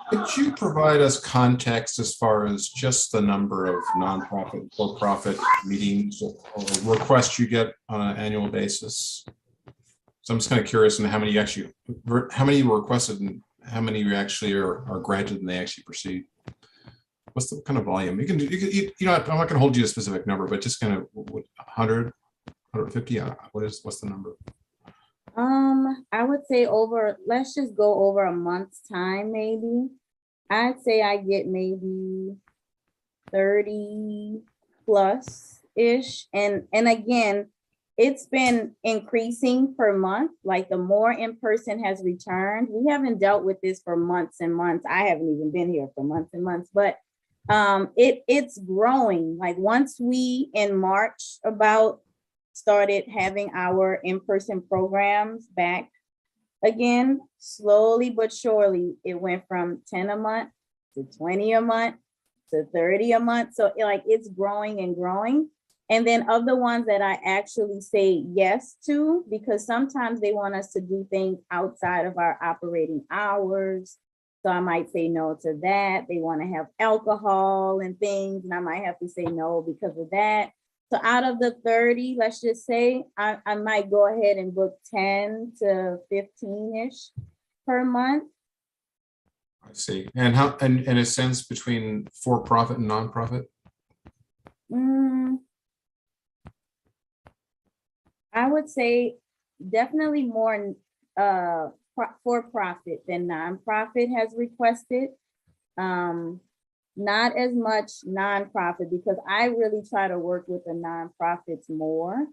Could you provide us context as far as just the number of nonprofit, for-profit meetings or requests you get on an annual basis? So I'm just kind of curious on how many you requested and how many you actually are granted and they actually proceed. What's the kind of volume? You know, I'm not going to hold you to a specific number, but just kind of 100, 150. What's the number? I would say let's just go over a month's time, maybe. I'd say I get maybe 30 plus ish. And again, it's been increasing per month. Like the more in-person has returned, we haven't dealt with this for months and months. I haven't even been here for months and months, but it's growing. Like once we in March started having our in-person programs back again, slowly but surely, it went from 10 a month to 20 a month to 30 a month. So it's growing and growing. And then of the ones that I actually say yes to, because sometimes they want us to do things outside of our operating hours. So I might say no to that. They want to have alcohol and things, and I might have to say no because of that. So out of the 30, let's just say I might go ahead and book 10 to 15-ish per month. I see. And how and a sense between for-profit and nonprofit? I would say definitely more for-profit than nonprofit has requested. Not as much nonprofit, because I really try to work with the nonprofits more,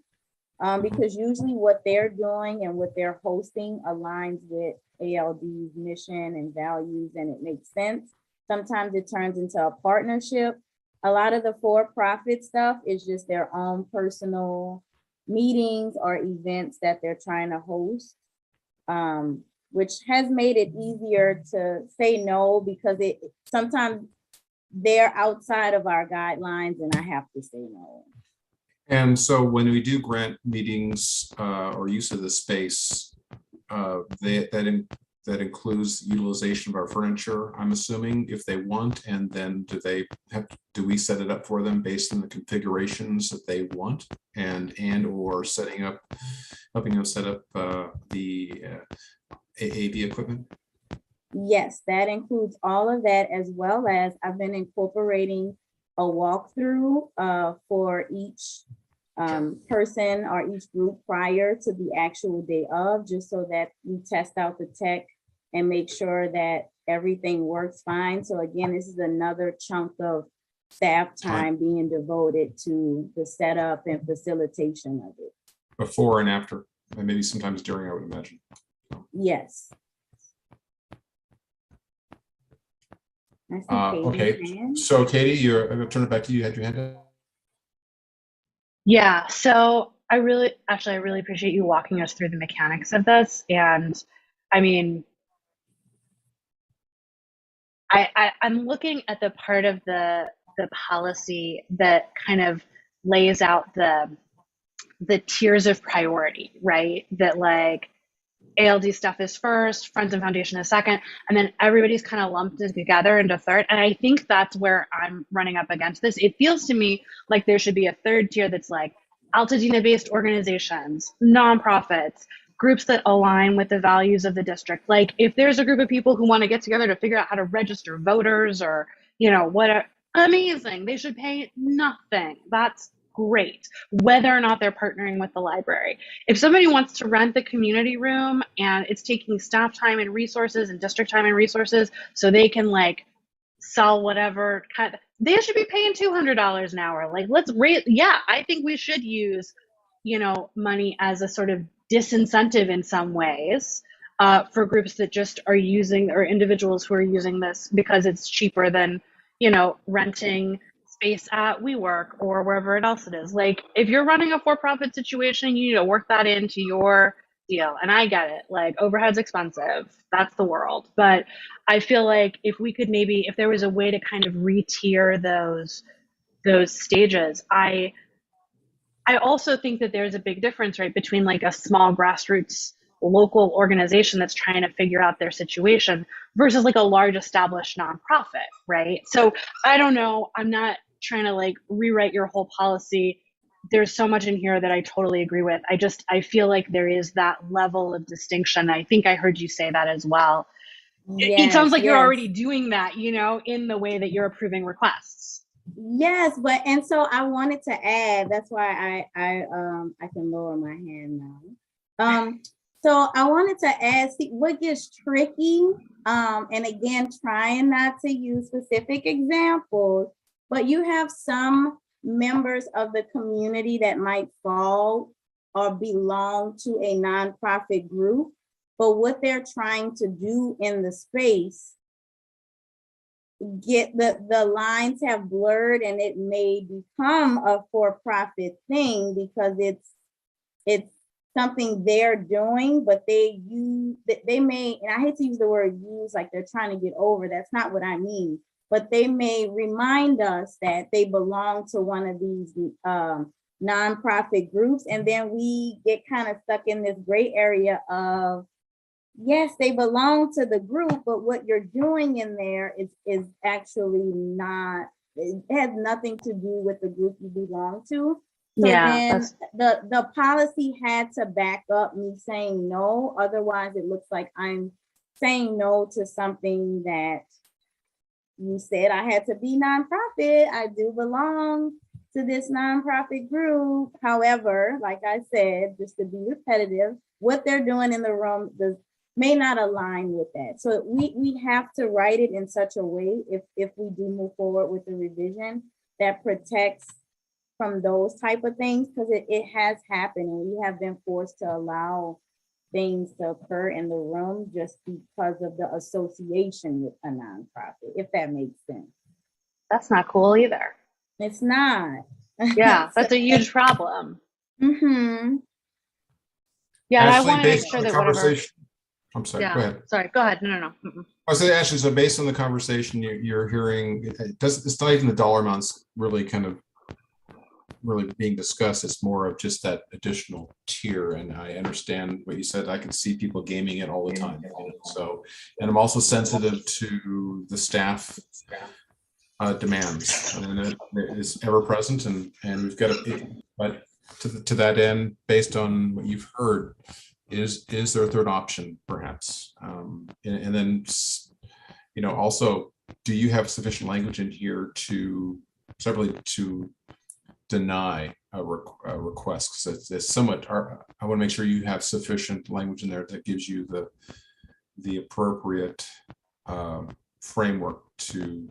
because usually what they're doing and what they're hosting aligns with ALD's mission and values, and it makes sense. Sometimes it turns into a partnership. A lot of the for-profit stuff is just their own personal meetings or events that they're trying to host, which has made it easier to say no, because sometimes they're outside of our guidelines and I have to say no. And so when we do grant meetings or use of the space, that includes utilization of our furniture, I'm assuming, if they want, and then do we set it up for them based on the configurations that they want, and or helping them set up the AAV equipment? Yes, that includes all of that, as well as I've been incorporating a walkthrough for each person or each group prior to the actual day of, just so that we test out the tech and make sure that everything works fine. So again, this is another chunk of staff time being devoted to the setup and facilitation of it. Before and after, and maybe sometimes during, I would imagine. Yes. I see Katie's Okay, hand. so Katie, I'm gonna turn it back to you. You had your hand up. Yeah, so I really appreciate you walking us through the mechanics of this. And I mean, I'm looking at the part of the policy that kind of lays out the tiers of priority, right? That like ALD stuff is first, Friends and Foundation is second, and then everybody's kind of lumped together into third. And I think that's where I'm running up against this. It feels to me like there should be a third tier that's like Altadena-based organizations, nonprofits, groups that align with the values of the district. Like if there's a group of people who want to get together to figure out how to register voters or, you know, what, amazing. They should pay nothing. That's great, whether or not they're partnering with the library. If somebody wants to rent the community room and it's taking staff time and resources and district time and resources so they can like sell whatever kind of, they should be paying $200 an hour. Like let's rate. Yeah, I think we should use, you know, money as a sort of disincentive in some ways for groups that just are using, or individuals who are using this because it's cheaper than, you know, renting space at WeWork or wherever else it is. Like if you're running a for-profit situation, you need to work that into your deal. And I get it, like overhead's expensive, that's the world. But I feel like if we could maybe, if there was a way to kind of re-tier those stages, I also think that there's a big difference, right, between like a small grassroots local organization that's trying to figure out their situation versus like a large established nonprofit, right? So I don't know, I'm not trying to like rewrite your whole policy. There's so much in here that I totally agree with. I feel like there is that level of distinction. I think I heard you say that as well. It sounds like you're already doing that, you know, in the way that you're approving requests. Yes, but and so I wanted to add, that's why I can lower my hand now. So I wanted to add, see, what gets tricky, and again, trying not to use specific examples, but you have some members of the community that might fall or belong to a nonprofit group, but what they're trying to do in the space, get the lines have blurred and it may become a for-profit thing because it's something they're doing, but they may, and I hate to use the word use like they're trying to get over, that's not what I mean, but they may remind us that they belong to one of these nonprofit groups, and then we get kind of stuck in this gray area of, yes, they belong to the group, but what you're doing in there is actually not, it has nothing to do with the group you belong to. So then the policy had to back up me saying no, otherwise it looks like I'm saying no to something that you said I had to be nonprofit. I do belong to this nonprofit group. However, like I said, just to be repetitive, what they're doing in the room may not align with that. So we have to write it in such a way, if we do move forward with the revision, that protects from those type of things, because it has happened and we have been forced to allow things to occur in the room just because of the association with a nonprofit, if that makes sense. That's not cool either. It's not. Yeah, that's a huge problem. Mm-hmm. Yeah, Ashley, I want to make sure that whatever. I'm sorry, Yeah, go ahead. sorry, go ahead. No. I was saying, Ashley, so based on the conversation you're hearing, it's not even the dollar amounts really kind of really being discussed. It's more of just that additional tier. And I understand what you said. I can see people gaming it all the time. So, and I'm also sensitive to the staff demands, and it is ever present. And we've got but to that end, based on what you've heard, is there a third option perhaps? And then, you know, also, do you have sufficient language in here to separately to deny a request? Because it's somewhat, I want to make sure you have sufficient language in there that gives you the appropriate framework to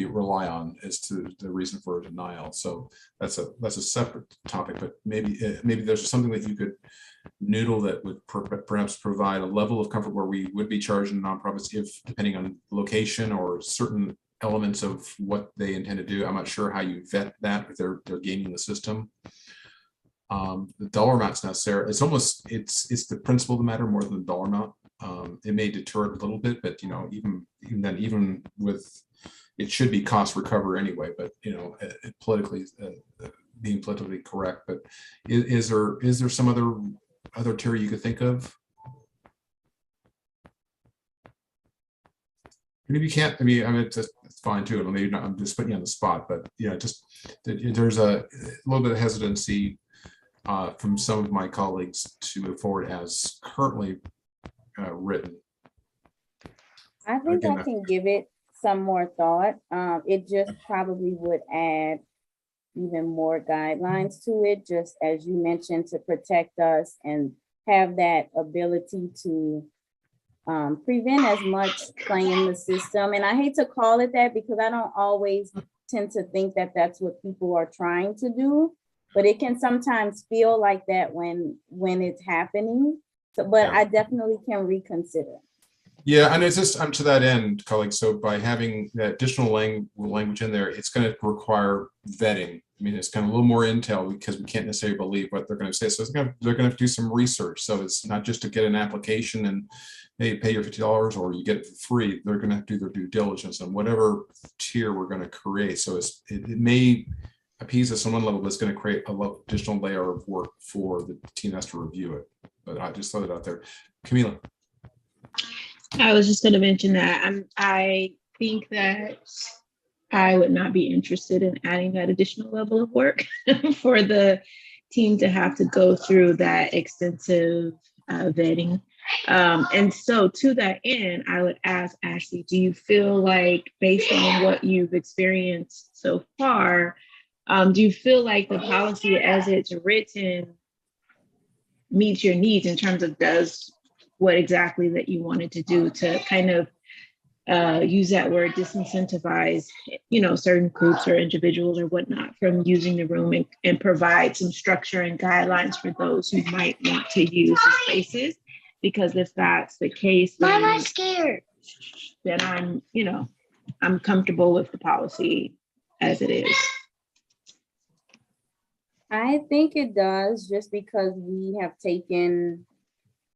rely on as to the reason for a denial. So that's a separate topic, but maybe there's something that you could noodle that would perhaps provide a level of comfort where we would be charging nonprofits if, depending on location or certain elements of what they intend to do. I'm not sure how you vet that if they're gaming the system. The dollar amount's necessary. It's almost it's the principle of the matter more than the dollar amount. It may deter it a little bit, but even with it should be cost recover anyway. But politically being politically correct. But is there some other tier you could think of? And if you can't, it's fine too. Maybe not, I'm just putting you on the spot, but there's a little bit of hesitancy from some of my colleagues to move forward as currently written. I think Again, I can give it some more thought. It just probably would add even more guidelines to it, just as you mentioned, to protect us and have that ability to prevent as much playing the system. And I hate to call it that because I don't always tend to think that that's what people are trying to do, but it can sometimes feel like that when it's happening. So, but I definitely can reconsider. Yeah, and it's just to that end, colleagues. So by having that additional language in there, it's going to require vetting. It's kind of a little more intel because we can't necessarily believe what they're going to say. So they're going to have to do some research. So it's not just to get an application and pay your $50 or you get it for free. They're going to have to do their due diligence on whatever tier we're going to create. So it may appease us on one level, but it's going to create an additional layer of work for the team has to review it. But I just throw it out there. Camila. I was just going to mention that I think that I would not be interested in adding that additional level of work for the team to have to go through that extensive vetting. And so to that end, I would ask Ashley, do you feel like based on what you've experienced so far, do you feel like the policy as it's written meets your needs in terms of does what exactly that you wanted to do to kind of use that word disincentivize, certain groups or individuals or whatnot from using the room and provide some structure and guidelines for those who might want to use the spaces? Because if that's the case, then I'm scared. Then I'm comfortable with the policy as it is. I think it does, just because we have taken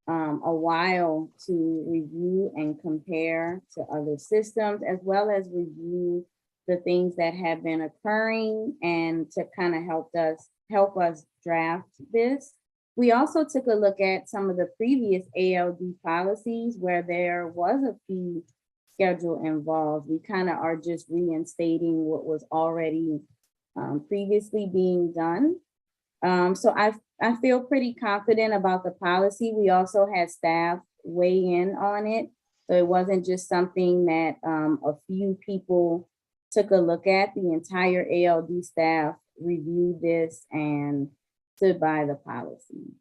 a while to review and compare to other systems, as well as review the things that have been occurring and to kind of help us draft this. We also took a look at some of the previous ALD policies where there was a fee schedule involved. We kind of are just reinstating what was already previously being done. So I feel pretty confident about the policy. We also had staff weigh in on it. So it wasn't just something that a few people took a look at. The entire ALD staff reviewed this and stood by the policy.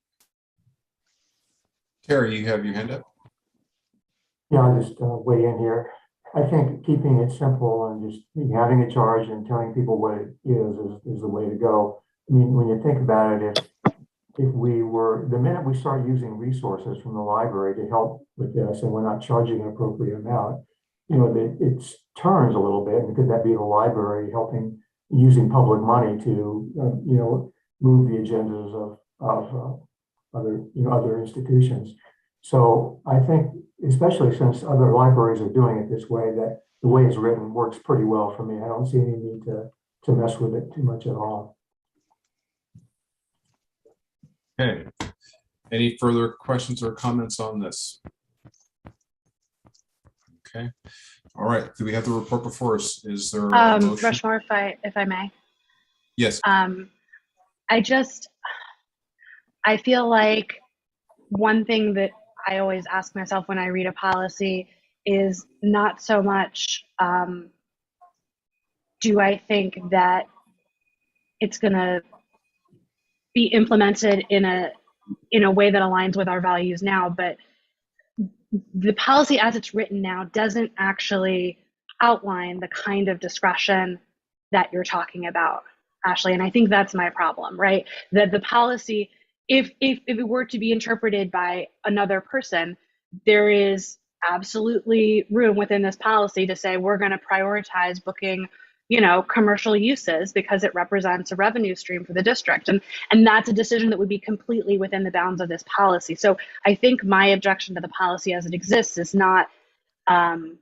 Terry, you have your hand up. Yeah, I'll just weigh in here. I think keeping it simple and just having a charge and telling people what it is the way to go. When you think about it, if we were, the minute we start using resources from the library to help with this and we're not charging an appropriate amount, it turns a little bit. And could that be the library helping, using public money to, move the agendas of other institutions? So I think, especially since other libraries are doing it this way, that the way it's written works pretty well for me. I don't see any need to mess with it too much at all. Okay. Any further questions or comments on this? Okay. All right. Do we have the report before us? Is there a motion? Rushmore, if I may. Yes. I feel like one thing that I always ask myself when I read a policy is not so much, do I think that it's going to be implemented in a way that aligns with our values now, but the policy as it's written now doesn't actually outline the kind of discretion that you're talking about, Ashley. And I think that's my problem, right? That the policy, if it were to be interpreted by another person, there is absolutely room within this policy to say we're going to prioritize booking, commercial uses because it represents a revenue stream for the district. And that's a decision that would be completely within the bounds of this policy. So I think my objection to the policy as it exists is not that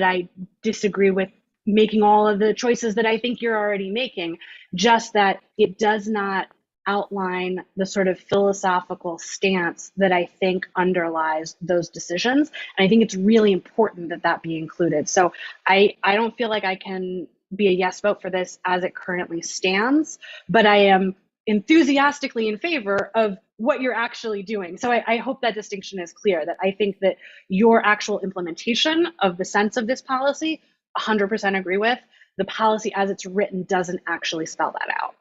I disagree with making all of the choices that I think you're already making, just that it does not outline the sort of philosophical stance that I think underlies those decisions. And I think it's really important that that be included. So I don't feel like I can be a yes vote for this as it currently stands, but I am enthusiastically in favor of what you're actually doing. So I hope that distinction is clear, that I think that your actual implementation of the sense of this policy, 100% agree with. The policy as it's written doesn't actually spell that out.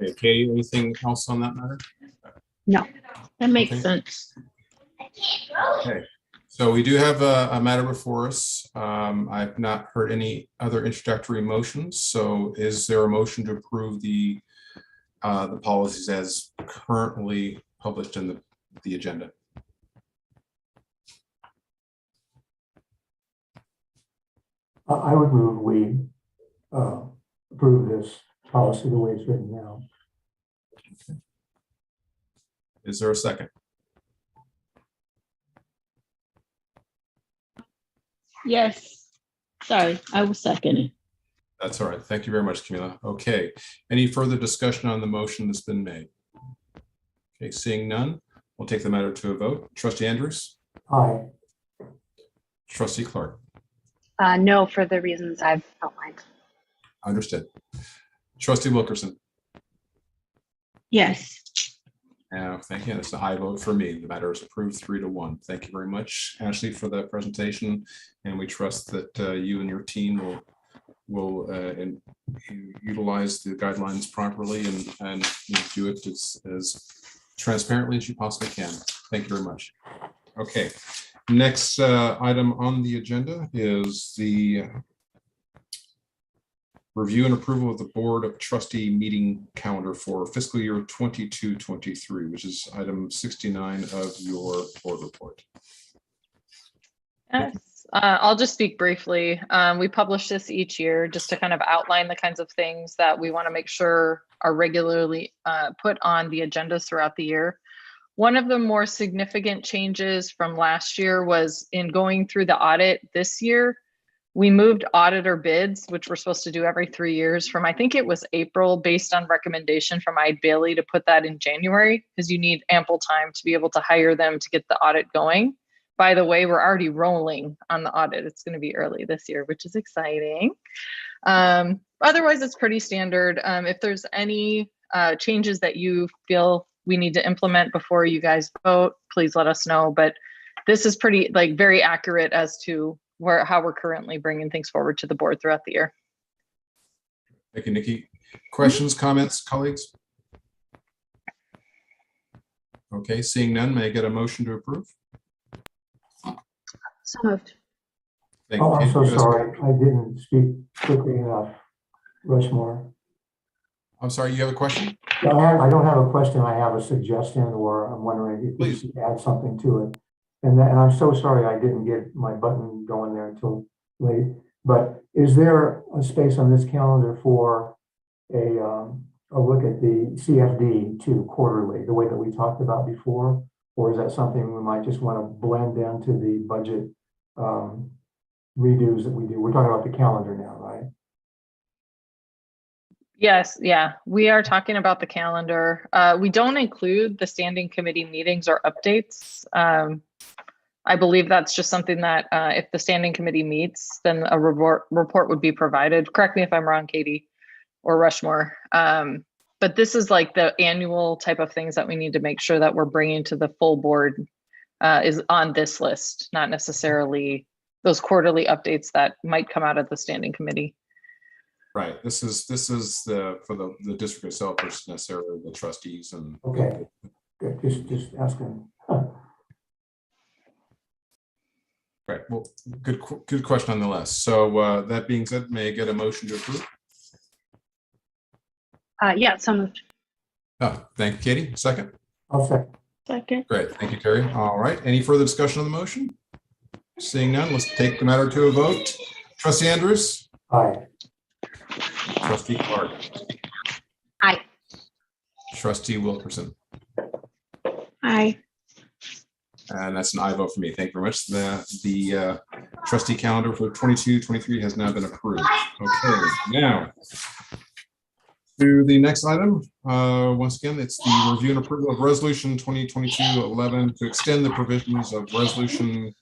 Okay, Katie, anything else on that matter? No. That makes Okay. sense. Okay, so we do have a matter before us. I've not heard any other introductory motions. So is there a motion to approve the policies as currently published in the agenda? I would move we approve this policy the way it's written now. Is there a second? Yes. Sorry, I was seconding. That's all right. Thank you very much, Camila. Okay, any further discussion on the motion that's been made? Okay, seeing none, we'll take the matter to a vote. Trustee Andrews? Aye. Trustee Clark? No, for the reasons I've outlined. Understood. Trustee Wilkerson? Yes. Thank you. That's a high vote for me. The matter is approved 3-1. Thank you very much, Ashley, for that presentation. And we trust that you and your team will utilize the guidelines properly and do it as transparently as you possibly can. Thank you very much. Okay. Next item on the agenda is the review and approval of the Board of Trustee meeting calendar for fiscal year 22-23, which is item 69 of your board report. Yes, I'll just speak briefly. We publish this each year just to kind of outline the kinds of things that we want to make sure are regularly put on the agendas throughout the year. One of the more significant changes from last year was in going through the audit this year. We moved auditor bids, which we're supposed to do every 3 years, from I think it was April, based on recommendation from Ide Bailey, to put that in January, because you need ample time to be able to hire them to get the audit going. By the way, we're already rolling on the audit. It's going to be early this year, which is exciting. Otherwise, it's pretty standard. If there's any changes that you feel we need to implement before you guys vote, please let us know. But this is pretty, very accurate as to how we're currently bringing things forward to the board throughout the year. Thank you, Nikki. Questions, comments, colleagues? Okay, seeing none, may I get a motion to approve? So moved. Thank Oh, I'm you. so sorry. I didn't speak quickly enough. Rushmore. I'm sorry, you have a question? Yeah, I don't have a question. I have a suggestion, or I'm wondering if you should add something to it. And I'm so sorry I didn't get my button going there until late. But is there a space on this calendar for a look at the CFD too quarterly, the way that we talked about before? Or is that something we might just want to blend into the budget redos that we do? We're talking about the calendar now, right? Yes, yeah, we are talking about the calendar. We don't include the standing committee meetings or updates. I believe that's just something that if the standing committee meets, then a report would be provided. Correct me if I'm wrong, Katie or Rushmore. But this is like the annual type of things that we need to make sure that we're bringing to the full board is on this list, not necessarily those quarterly updates that might come out of the standing committee. Right. This is for the district itself versus necessarily the trustees and. Okay. Good. Just asking. Right. Well, good question nonetheless. So that being said, may I get a motion to approve? Yeah, so moved. Oh, thank you, Katie. Second. I'll second. Second. Great. Thank you, Terry. All right. Any further discussion on the motion? Seeing none, let's take the matter to a vote. Trustee Andrews. Aye. Trustee Clark. Aye. Trustee Wilkerson. Aye. And that's an aye vote for me. Thank you very much. The trustee calendar for 22-23 has now been approved. Okay, now to the next item. Once again, it's the review and approval of resolution 2022-11 to extend the provisions of resolution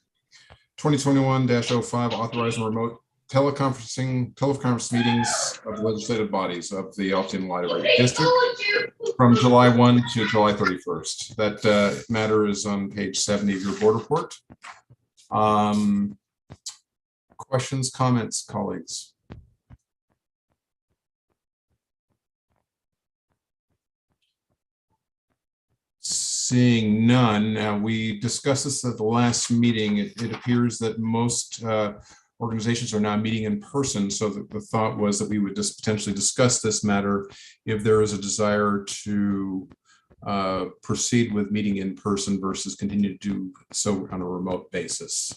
2021-05 authorizing remote teleconference meetings of legislative bodies of the Altean Library District from July 1 to July 31st. That matter is on page 70 of your board report. Questions, comments, colleagues? Seeing none, we discussed this at the last meeting. It appears that most organizations are now meeting in person. So the thought was that we would just potentially discuss this matter if there is a desire to proceed with meeting in person versus continue to do so on a remote basis.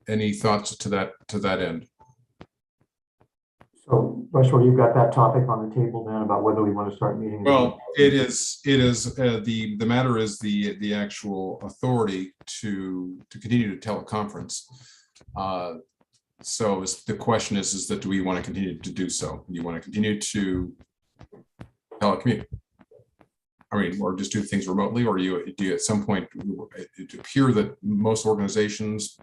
Any thoughts to that end? So, Rushmore, you've got that topic on the table then about whether we want to start meeting. Well, the matter is the actual authority to continue to teleconference. So the question is that do we want to continue to do so? Do you want to continue to telecommute? I mean, or just do things remotely, or do you at some point, it appear that most organizations,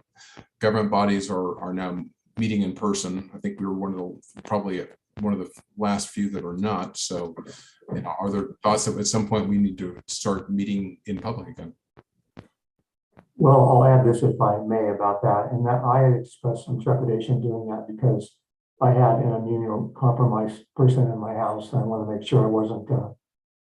government bodies are now meeting in person. I think we were probably one of the last few that are not. So, are there thoughts that at some point we need to start meeting in public again? Well, I'll add this if I may about that, and that I had expressed some trepidation doing that because I had an immunocompromised person in my house, and I want to make sure I wasn't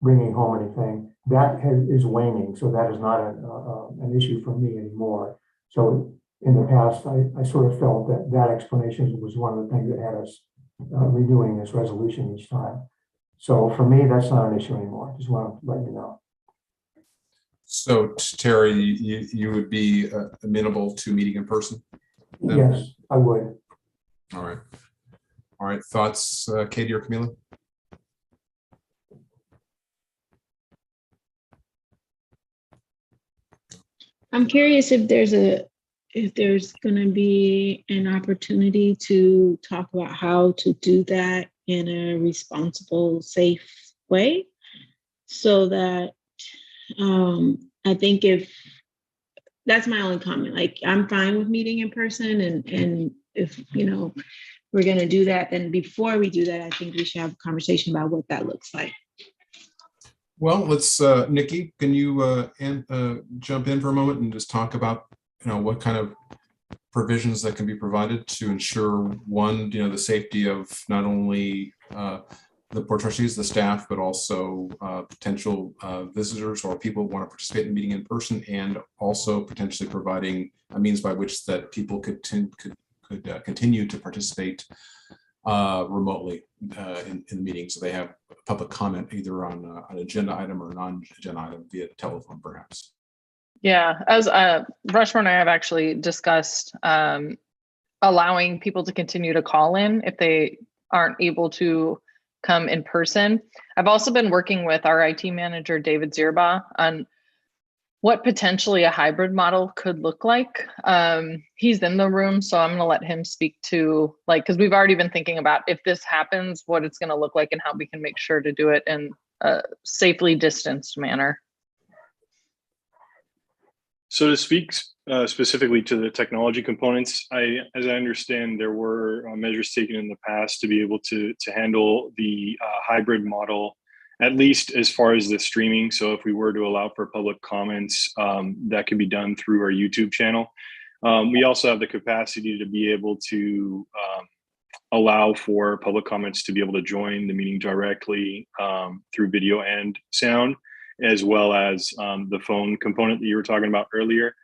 bringing home anything. That is waning, so that is not an issue for me anymore. So in the past, I sort of felt that explanation was one of the things that had us renewing this resolution each time. So for me, that's not an issue anymore. Just want to let you know. So Terry, you would be amenable to meeting in person then? Yes, I would. All right. All right. Thoughts, Katie or Camila? I'm curious if there's going to be an opportunity to talk about how to do that in a responsible, safe way, so that I think if that's my only comment, like I'm fine with meeting in person, and if we're going to do that, then before we do that, I think we should have a conversation about what that looks like. Well, let's, Nikki, can you jump in for a moment and just talk about what kind of provisions that can be provided to ensure, one, the safety of not only the board trustees, the staff, but also potential visitors or people who want to participate in meeting in person, and also potentially providing a means by which that people could continue to participate remotely in the meeting. So they have public comment either on an agenda item or a non-agenda item via telephone, perhaps. Yeah, as Rushmore and I have actually discussed allowing people to continue to call in if they aren't able to come in person. I've also been working with our IT manager, David Zierba, on what potentially a hybrid model could look like. He's in the room, so I'm going to let him speak to, because we've already been thinking about if this happens, what it's going to look like and how we can make sure to do it in a safely distanced manner. So to speak specifically to the technology components, as I understand, there were measures taken in the past to be able to handle the hybrid model, at least as far as the streaming. So if we were to allow for public comments, that could be done through our YouTube channel. We also have the capacity to be able to allow for public comments to be able to join the meeting directly through video and sound. as well as the phone component that you were talking about earlier.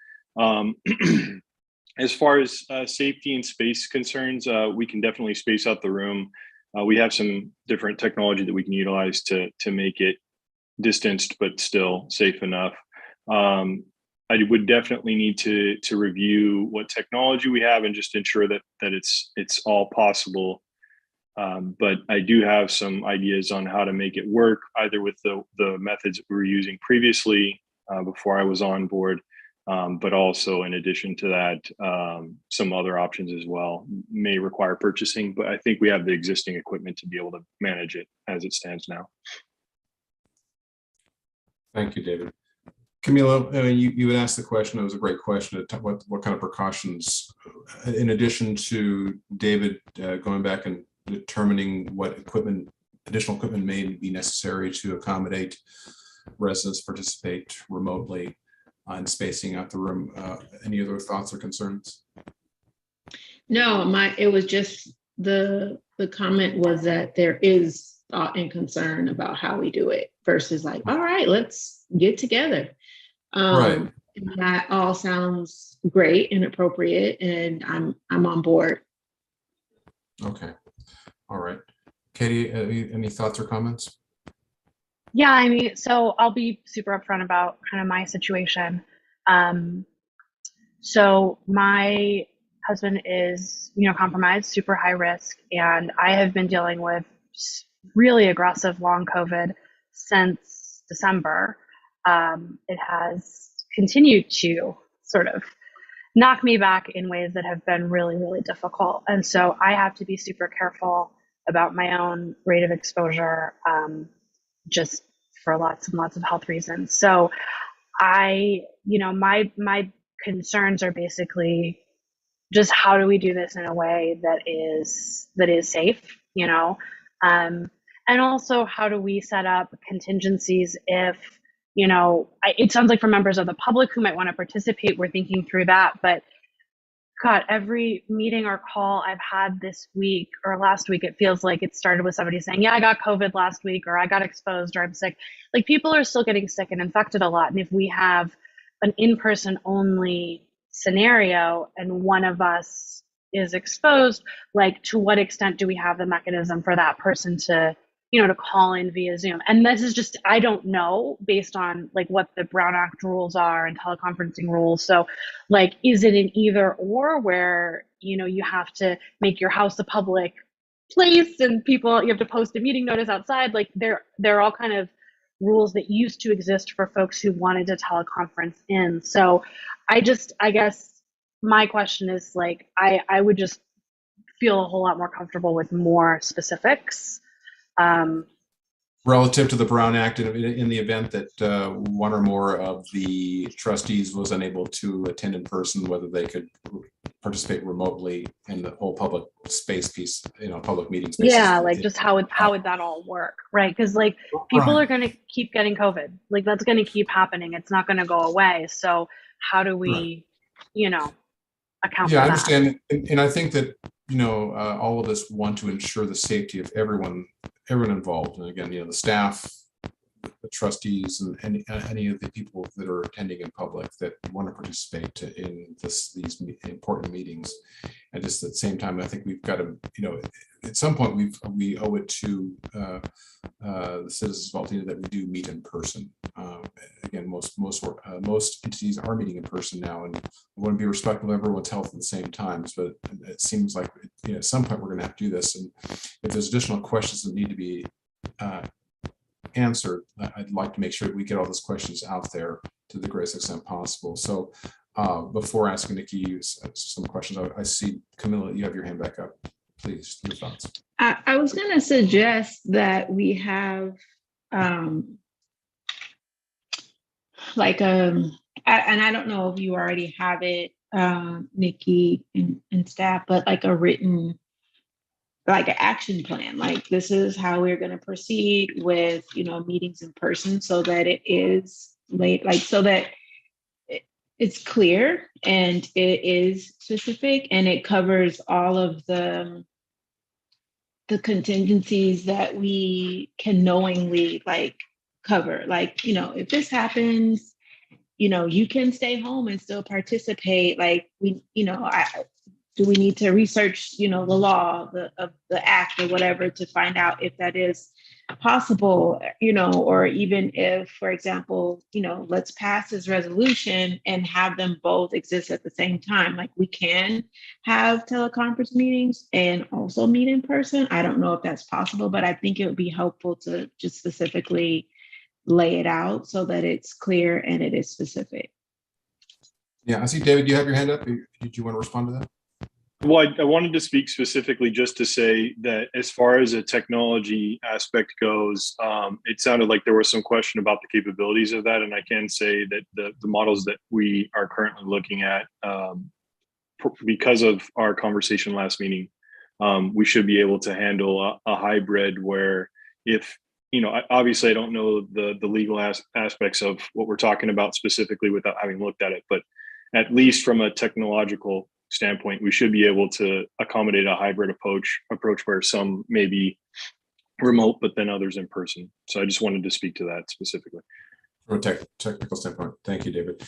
As far as safety and space concerns, we can definitely space out the room. We have some different technology that we can utilize to make it distanced but still safe enough. I would definitely need to review what technology we have and just ensure that it's all possible. But I do have some ideas on how to make it work, either with the methods that we were using previously before I was on board, but also in addition to that, some other options as well may require purchasing, but I think we have the existing equipment to be able to manage it as it stands now. Thank you, David. Camila, you had asked the question. It was a great question. What kind of precautions, in addition to David going back and determining what additional equipment may be necessary to accommodate residents participate remotely and spacing out the room. Any other thoughts or concerns? No, it was just the comment was that there is thought and concern about how we do it versus like, all right, let's get together. Right. That all sounds great and appropriate, and I'm on board. Okay. All right. Katie, any thoughts or comments? Yeah, I mean, so I'll be super upfront about kind of my situation. So my husband is immunocompromised, super high risk, and I have been dealing with really aggressive long COVID since December. It has continued to sort of knock me back in ways that have been really, really difficult. And so I have to be super careful about my own rate of exposure, just for lots and lots of health reasons. So my concerns are basically just how do we do this in a way that is safe, and also how do we set up contingencies if, it sounds like for members of the public who might want to participate, we're thinking through that, but God, every meeting or call I've had this week or last week, it feels like it started with somebody saying, yeah, I got COVID last week, or I got exposed, or I'm sick. Like, people are still getting sick and infected a lot. And if we have an in-person only scenario and one of us is exposed, like, to what extent do we have the mechanism for that person to call in via Zoom? And this is just, I don't know, based on like what the Brown Act rules are and teleconferencing rules. So like, is it an either or where, you have to make your house a public place and you have to post a meeting notice outside? Like there are all kind of rules that used to exist for folks who wanted to teleconference in. So I guess my question is like, I would just feel a whole lot more comfortable with more specifics. Relative to the Brown Act, in the event that one or more of the trustees was unable to attend in person, whether they could participate remotely in the whole public space piece, public meeting spaces. Yeah, like just how would that all work, right? Because like people are going to keep getting COVID. Like that's going to keep happening. It's not going to go away. So how do we, account for that? Yeah, I understand, and I think that all of us want to ensure the safety of everyone involved, and again, the staff, the trustees, and any of the people that are attending in public that want to participate in these important meetings. And just at the same time, I think we've got to, at some point we owe it to the citizens of Aldena that we do meet in person. Again, most entities are meeting in person now, and we want to be respectful of everyone's health at the same times. But it seems like at some point we're going to have to do this, and if there's additional questions that need to be answered, I'd like to make sure that we get all those questions out there to the greatest extent possible. So before asking Nikki some questions, I see Camilla, you have your hand back up. Please, your thoughts. I was going to suggest that we have and I don't know if you already have it, Nikki and staff, but like a written, like an action plan, like this is how we're going to proceed with, meetings in person, so that it is so that it's clear and it is specific and it covers all of the contingencies that we can knowingly cover. Like, you know, if this happens, you know, you can stay home and still participate. Like we, you know, do we need to research, you know, the law, of the act or whatever to find out if that is possible, you know, or even if, for example, you know, let's pass this resolution and have them both exist at the same time. Like we can have teleconference meetings and also meet in person. I don't know if that's possible, but I think it would be helpful to just specifically lay it out so that it's clear and it is specific. Yeah, I see, David, you have your hand up. Did you want to respond to that? Well, I wanted to speak specifically just to say that as far as a technology aspect goes, it sounded like there was some question about the capabilities of that. And I can say that the models that we are currently looking at, because of our conversation last meeting, we should be able to handle a hybrid where if, you know, obviously I don't know the legal aspects of what we're talking about specifically without having looked at it, but at least from a technological standpoint, we should be able to accommodate a hybrid approach where some may be remote, but then others in person. So I just wanted to speak to that specifically. From a technical standpoint. Thank you, David.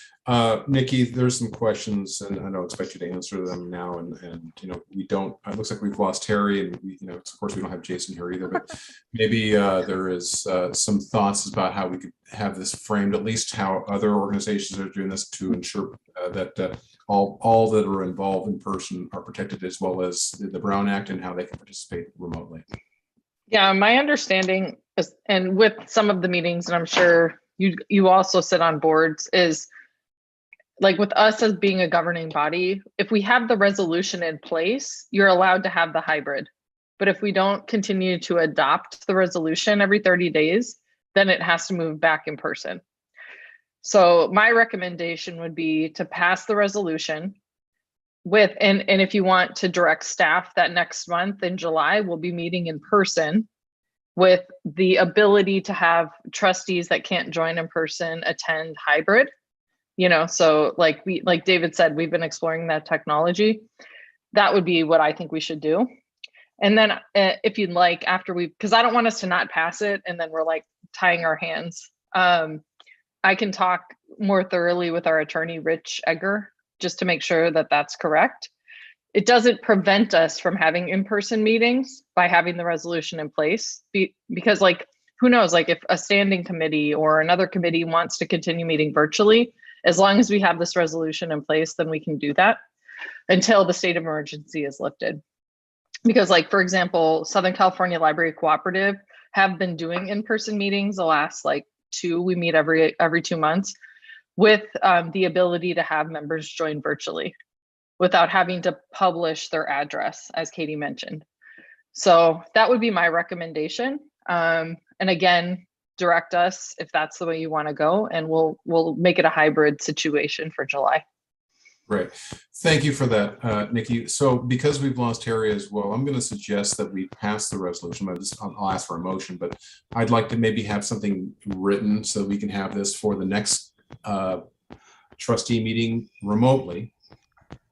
Nikki, there's some questions, and I don't expect you to answer them now. And you know, we don't. It looks like we've lost Terry, and we, you know, of course, we don't have Jason here either. But maybe there is some thoughts about how we could have this framed, at least how other organizations are doing this to ensure that all that are involved in person are protected, as well as the Brown Act and how they can participate remotely. Yeah, my understanding is, and with some of the meetings, and I'm sure you also sit on boards, is like with us as being a governing body, if we have the resolution in place, you're allowed to have the hybrid. But if we don't continue to adopt the resolution every 30 days, then it has to move back in person. So my recommendation would be to pass the resolution with, and if you want to direct staff that next month in July, we'll be meeting in person with the ability to have trustees that can't join in person attend hybrid, you know, so like David said, we've been exploring that technology. That would be what I think we should do. And then if you'd like, after because I don't want us to not pass it and then we're like tying our hands. I can talk more thoroughly with our attorney, Rich Egger, just to make sure that that's correct. It doesn't prevent us from having in-person meetings by having the resolution in place, because like, who knows, like if a standing committee or another committee wants to continue meeting virtually, as long as we have this resolution in place, then we can do that until the state of emergency is lifted. Because like, for example, Southern California Library Cooperative have been doing in-person meetings the last like we meet every 2 months with the ability to have members join virtually without having to publish their address, as Katie mentioned. So that would be my recommendation. And again, direct us if that's the way you want to go, and we'll make it a hybrid situation for July. Great. Thank you for that, Nikki. So because we've lost Harry as well, I'm going to suggest that we pass the resolution. I'll ask for a motion, but I'd like to maybe have something written so we can have this for the next trustee meeting remotely.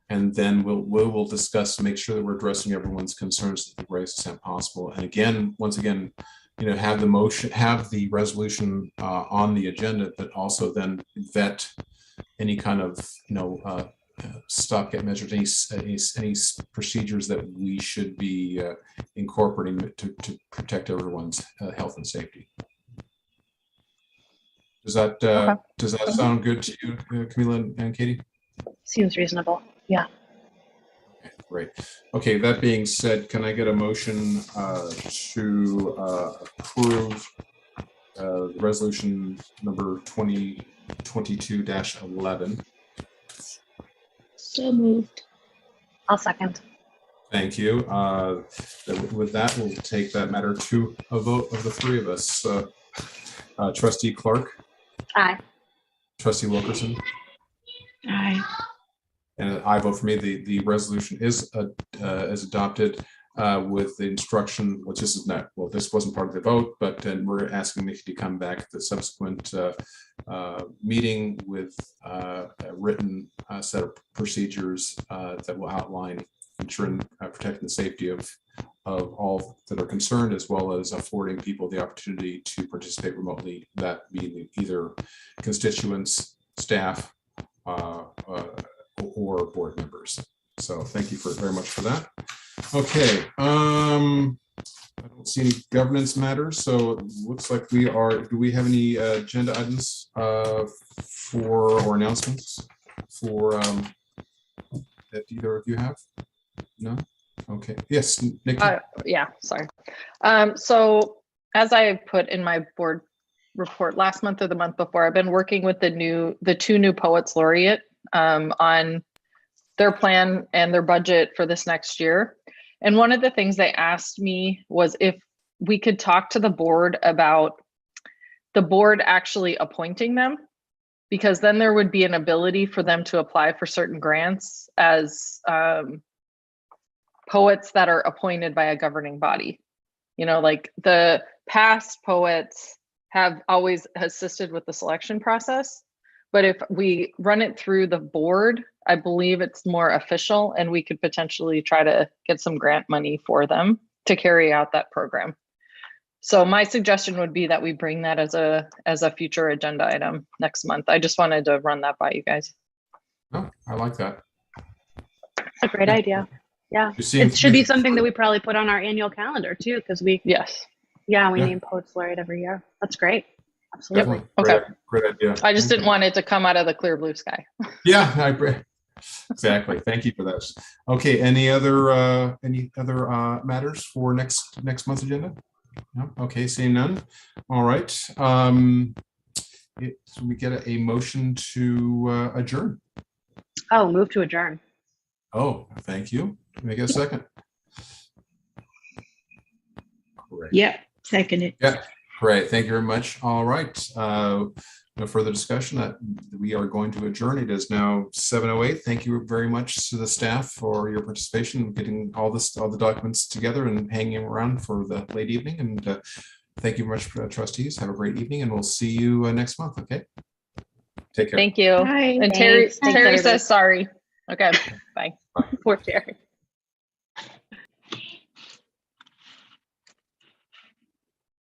And then we'll discuss to make sure that we're addressing everyone's concerns to the greatest extent possible. And again, once again, you know, have the resolution on the agenda, but also then vet any kind of, you know, stopgap measures, any procedures that we should be incorporating to protect everyone's health and safety. Does that sound good to you, Camila and Katie? Seems reasonable. Yeah. Okay, great. Okay, that being said, can I get a motion to approve resolution number 2022-11? So moved. I'll second. Thank you. With that, we'll take that matter to a vote of the three of us. Trustee Clark. Aye. Trustee Wilkerson. Aye. And I vote for me. The resolution is adopted with the instruction, which is not, well, this wasn't part of the vote, but then we're asking Nikki to come back at the subsequent meeting with a written set of procedures that will outline ensuring protecting the safety of of all that are concerned, as well as affording people the opportunity to participate remotely, that being either constituents, staff, or board members. So thank you very much for that. Okay. I don't see any governance matters, so it looks like we are. Do we have any agenda items or announcements for that either of you have? No. Okay. Yes, Nikki. Yeah. Sorry. So as I put in my board report last month or the month before, I've been working with the two new poets laureate on their plan and their budget for this next year. And one of the things they asked me was if we could talk to the board about the board actually appointing them, because then there would be an ability for them to apply for certain grants as poets that are appointed by a governing body. You know, like the past poets have always assisted with the selection process, but if we run it through the board, I believe it's more official, and we could potentially try to get some grant money for them to carry out that program. So my suggestion would be that we bring that as a future agenda item next month. I just wanted to run that by you guys. Oh, I like that. It's a great idea. Yeah, it should be something that we probably put on our annual calendar too, because we name Poets Laureate every year. That's great. Absolutely. Okay. Great idea. I just didn't want it to come out of the clear blue sky. Yeah, exactly. Thank you for that. Okay. Any other matters for next month's agenda? No. Okay. Seeing none. All right. So we get a motion to adjourn. Oh, move to adjourn. Oh, thank you. Can I get a second? Great. Yep. Second it. Yeah. Great. Thank you very much. All right. No further discussion. We are going to adjourn. It is now 7:08. Thank you very much to the staff for your participation in getting all the documents together and hanging around for the late evening. And thank you very much, trustees. Have a great evening, and we'll see you next month. Okay. Take care. Thank you. Bye. And Terry says sorry. Okay. Bye. Poor Terry.